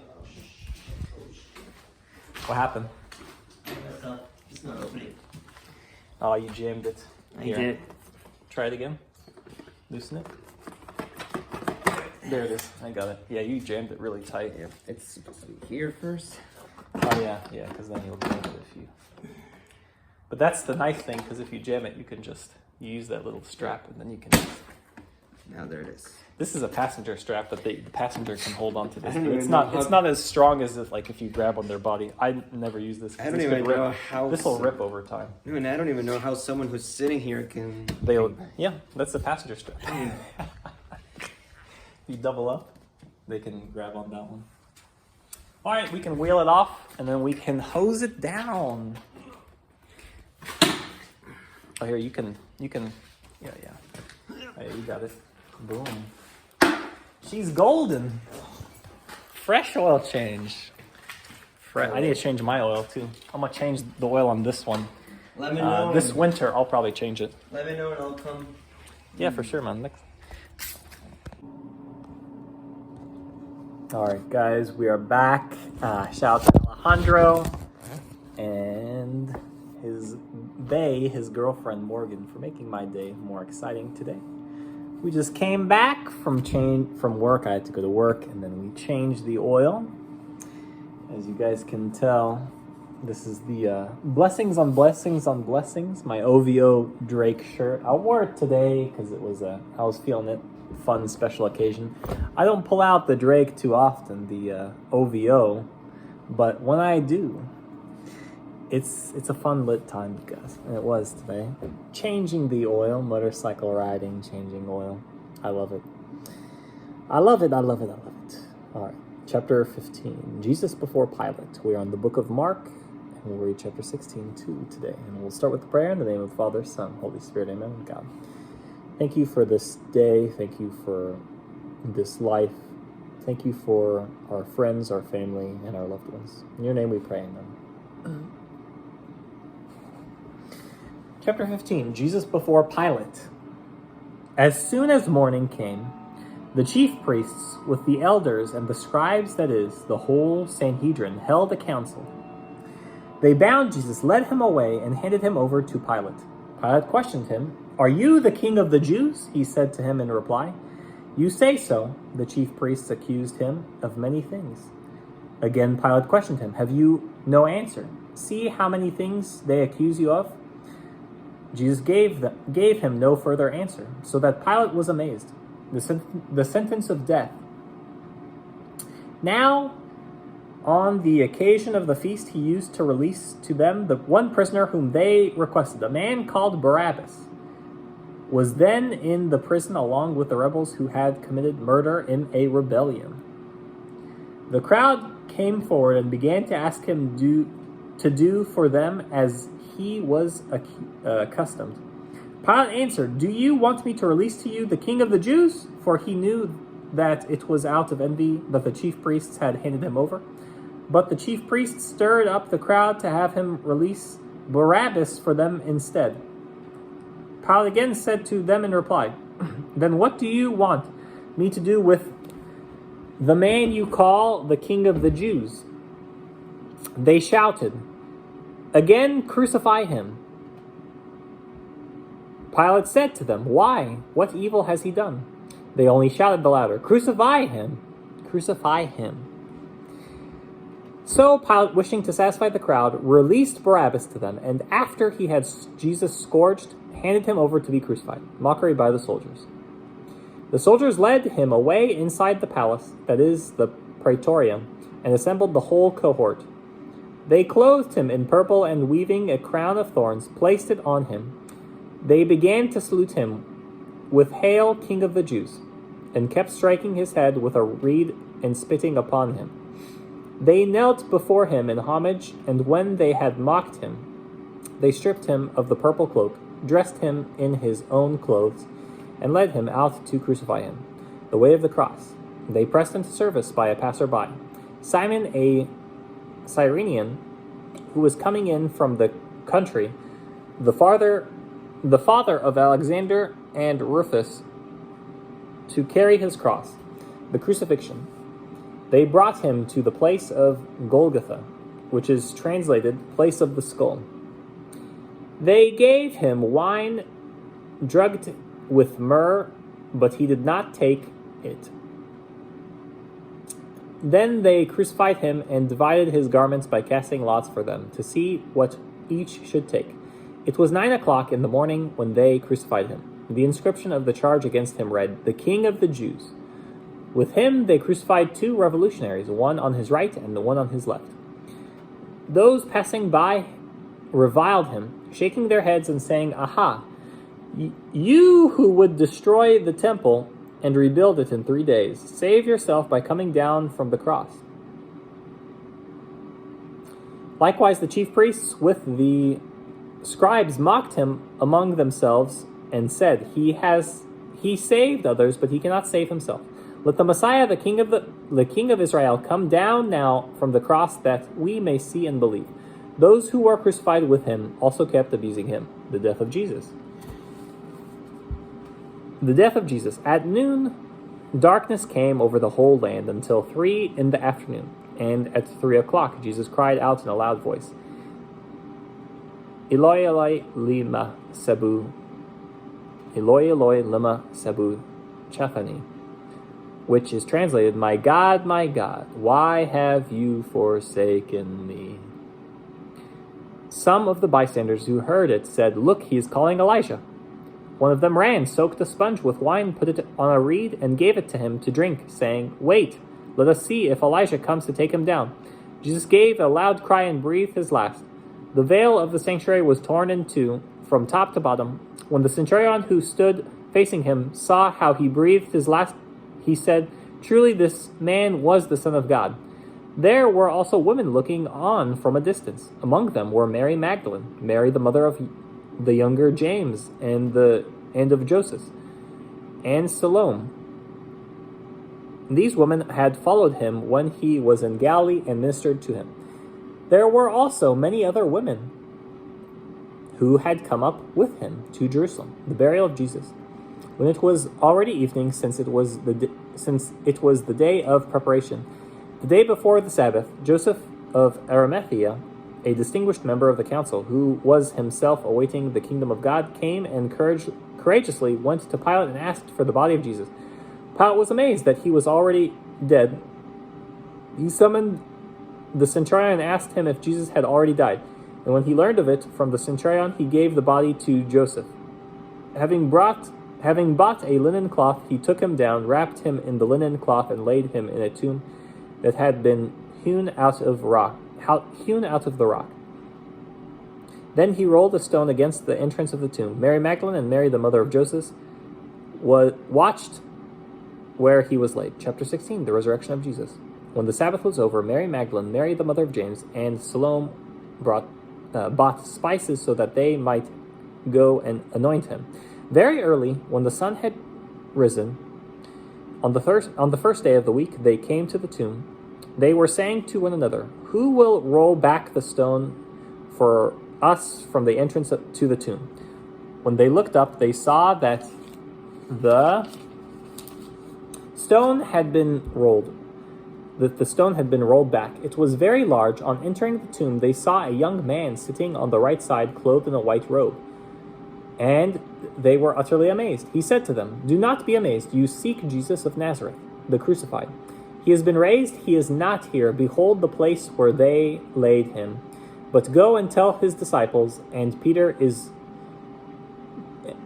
S1: What happened?
S2: it's not opening.
S1: Oh, you jammed it.
S2: I
S1: Here.
S2: did.
S1: Try it again. Loosen it. There it is. I got it. Yeah, you jammed it really tight.
S2: Yeah, it's supposed to be here first.
S1: Oh, yeah, because then you'll jam it if you... But that's the nice thing, because if you jam it, you can just use that little strap, and then you can...
S2: Now there it is.
S1: This is a passenger strap, but the passenger can hold on to this.
S2: I don't
S1: But
S2: even
S1: it's
S2: know
S1: not.
S2: how-
S1: It's not as strong as if you grab on their body. I never use this. 'cause
S2: I don't
S1: this
S2: even
S1: could rip.
S2: know how.
S1: This will rip over time.
S2: No, and I don't even know how someone who's sitting here can.
S1: Yeah, that's the passenger strap. You double up, they can grab on that one. All right, we can wheel it off, and then we can hose it down. Oh, here you can. Yeah. Hey, you got it. Boom. She's golden. Fresh oil change. I need to change my oil too. I'm gonna change the oil on this one.
S2: Let me know.
S1: This winter, I'll probably change it.
S2: Let me know and I'll come.
S1: Yeah, for sure, man. All right, guys, we are back. Shout out to Alejandro and his girlfriend Morgan, for making my day more exciting today. We just came back from work. I had to go to work, and then we changed the oil. As you guys can tell, this is the blessings on blessings on blessings. My OVO Drake shirt. I wore it today because I was feeling it. Fun special occasion. I don't pull out the Drake too often, the OVO, but when I do, it's a fun lit time, guys, and it was today. Changing the oil, motorcycle riding, changing oil. I love it. I love it. All right, chapter 15. Jesus before Pilate. We are on the book of Mark, and we'll read chapter 16 too today. And we'll start with the prayer in the name of the Father, Son, Holy Spirit. Amen. God, thank you for this day. Thank you for this life. Thank you for our friends, our family, and our loved ones. In your name we pray, amen. Chapter 15, Jesus before Pilate. As soon as morning came, the chief priests with the elders and the scribes, that is, the whole Sanhedrin, held a council. They bound Jesus, led him away, and handed him over to Pilate. Pilate questioned him. "Are you the king of the Jews?" he said to him in reply. "You say so." The chief priests accused him of many things. Again, Pilate questioned him. "Have you no answer? See how many things they accuse you of?" Jesus gave him no further answer, so that Pilate was amazed. The sentence of death. Now, on the occasion of the feast, he used to release to them the one prisoner whom they requested. A man called Barabbas was then in the prison along with the rebels who had committed murder in a rebellion. The crowd came forward and began to ask him to do for them as he was accustomed. Pilate answered, "Do you want me to release to you the king of the Jews?" For he knew that it was out of envy that the chief priests had handed him over. But the chief priests stirred up the crowd to have him release Barabbas for them instead. Pilate again said to them in reply, "Then what do you want me to do with the man you call the king of the Jews?" They shouted,
S3: Again, crucify him. Pilate said to them, Why? What evil has he done? They only shouted the louder, Crucify him! Crucify him! So Pilate, wishing to satisfy the crowd, released Barabbas to them, and after he had Jesus scourged, handed him over to be crucified, mockery by the soldiers. The soldiers led him away inside the palace, that is, the praetorium, and assembled the whole cohort. They clothed him in purple, and weaving a crown of thorns, placed it on him. They began to salute him with Hail, King of the Jews, and kept striking his head with a reed and spitting upon him. They knelt before him in homage, and when they had mocked him, they stripped him of the purple cloak, dressed him in his own clothes, and led him out to crucify him, the way of the cross. They pressed him to service by a passer-by. Simon, a Cyrenian, who was coming in from the country, the father of Alexander and Rufus, to carry his cross, the crucifixion. They brought him to the place of Golgotha, which is translated place of the skull. They gave him wine drugged with myrrh, but he did not take it. Then they crucified him and divided his garments by casting lots for them, to see what each should take. It was 9 o'clock in the morning when they crucified him. The inscription of the charge against him read, The King of the Jews. With him they crucified 2 revolutionaries, one on his right and the one on his left. Those passing by reviled him, shaking their heads and saying, Aha! You who would destroy the temple and rebuild it in 3 days, save yourself by coming down from the cross. Likewise, the chief priests with the scribes mocked him among themselves and said, He saved others, but he cannot save himself. Let the Messiah, the King of Israel, come down now from the cross, that we may see and believe. Those who were crucified with him also kept abusing him. The death of Jesus. The death of Jesus. At noon, darkness came over the whole land until 3 in the afternoon. And at 3 o'clock, Jesus cried out in a loud voice, Eloi, Eloi, lema sabachthani. Eloi, Eloi, lema sabachthani, which is translated, my God, why have you forsaken me? Some of the bystanders who heard it said, Look, he is calling Elijah. One of them ran, soaked a sponge with wine, put it on a reed, and gave it to him to drink, saying, Wait, let us see if Elijah comes to take him down. Jesus gave a loud cry and breathed his last. The veil of the sanctuary was torn in two, from top to bottom. When the centurion who stood facing him saw how he breathed his last, he said, Truly this man was the Son of God. There were also women looking on from a distance. Among them were Mary Magdalene, Mary the mother of the younger James, and of Joseph, and Salome. These women had followed him when he was in Galilee and ministered to him. There were also many other women who had come up with him to Jerusalem, the burial of Jesus. When it was already evening, since it was the day of preparation, the day before the Sabbath, Joseph of Arimathea, a distinguished member of the council, who was himself awaiting the kingdom of God, came and courageously went to Pilate and asked for the body of Jesus. Pilate was amazed that he was already dead. He summoned the centurion and asked him if Jesus had already died. And when he learned of it from the centurion, he gave the body to Joseph. Having bought a linen cloth, he took him down, wrapped him in the linen cloth, and laid him in a tomb that had been hewn out of the rock. Then he rolled a stone against the entrance of the tomb. Mary Magdalene and Mary, the mother of Joseph, watched where he was laid. Chapter 16, the resurrection of Jesus. When the Sabbath was over, Mary Magdalene, Mary, the mother of James, and Salome bought spices so that they might go and anoint him. Very early, when the sun had risen, on the first day of the week, they came to the tomb. They were saying to one another, Who will roll back the stone for us from the entrance to the tomb? When they looked up, they saw that the stone had been rolled that the stone had been rolled back. It was very large. On entering the tomb, they saw a young man sitting on the right side, clothed in a white robe. And they were utterly amazed. He said to them, "Do not be amazed. You seek Jesus of Nazareth, the crucified. He has been raised. He is not here. Behold the place where they laid him. But go and tell his disciples and Peter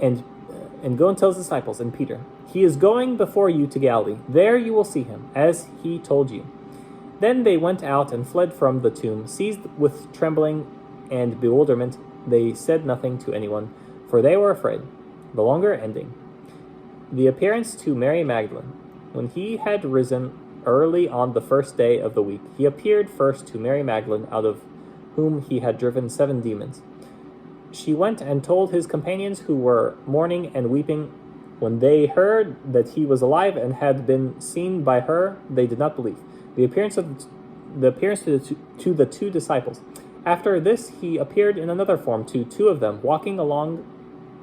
S3: and go and tell his disciples and Peter, he is going before you to Galilee. There you will see him, as he told you." Then they went out and fled from the tomb. Seized with trembling and bewilderment, they said nothing to anyone, for they were afraid. The longer ending. The appearance to Mary Magdalene. When he had risen early on the first day of the week, he appeared first to Mary Magdalene, out of whom he had driven 7 demons. She went and told his companions, who were mourning and weeping. When they heard that he was alive and had been seen by her, they did not believe the appearance to the 2 disciples. After this, he appeared in another form to 2 of them, walking along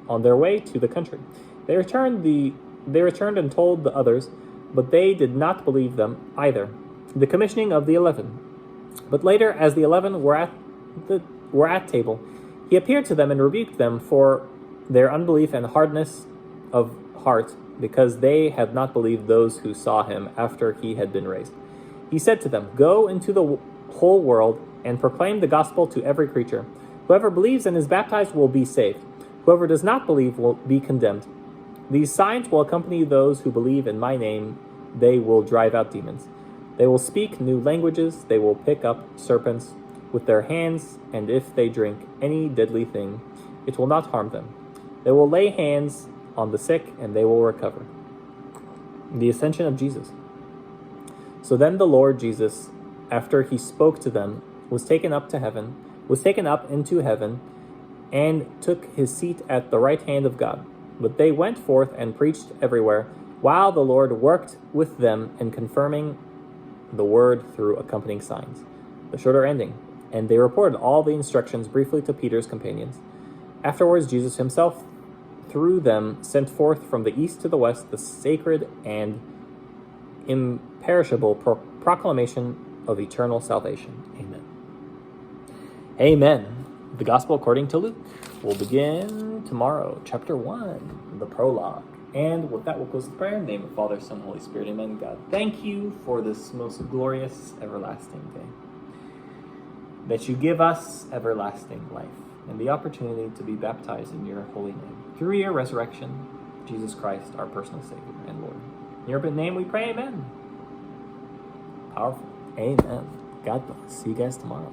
S3: on their way to the country. They returned and told the others, but they did not believe them either. The commissioning of the 11. But later, as the 11 were at table, he appeared to them and rebuked them for their unbelief and hardness of heart, because they had not believed those who saw him after he had been raised. He said to them, "Go into the whole world and proclaim the gospel to every creature. Whoever believes and is baptized will be saved. Whoever does not believe will be condemned. These signs will accompany those who believe in my name. They will drive out demons. They will speak new languages. They will pick up serpents with their hands, and if they drink any deadly thing, it will not harm them. They will lay hands on the sick, and they will recover." The ascension of Jesus. So then the Lord Jesus, after he spoke to them, was taken up into heaven, and took his seat at the right hand of God. But they went forth and preached everywhere, while the Lord worked with them and confirming the word through accompanying signs. The shorter ending. And they reported all the instructions briefly to Peter's companions. Afterwards, Jesus himself, through them, sent forth from the east to the west the sacred and imperishable proclamation of eternal salvation. Amen. Amen. The Gospel according to Luke will begin tomorrow, chapter 1, the prologue. And with that, we'll close with prayer. In the name of Father, Son, Holy Spirit, amen. God, thank you for this most glorious, everlasting day, that you give us everlasting life and the opportunity to be baptized in your holy name. Through your resurrection, Jesus Christ, our personal Savior and Lord. In your name we pray, amen. Powerful. Amen. God bless. See you guys tomorrow.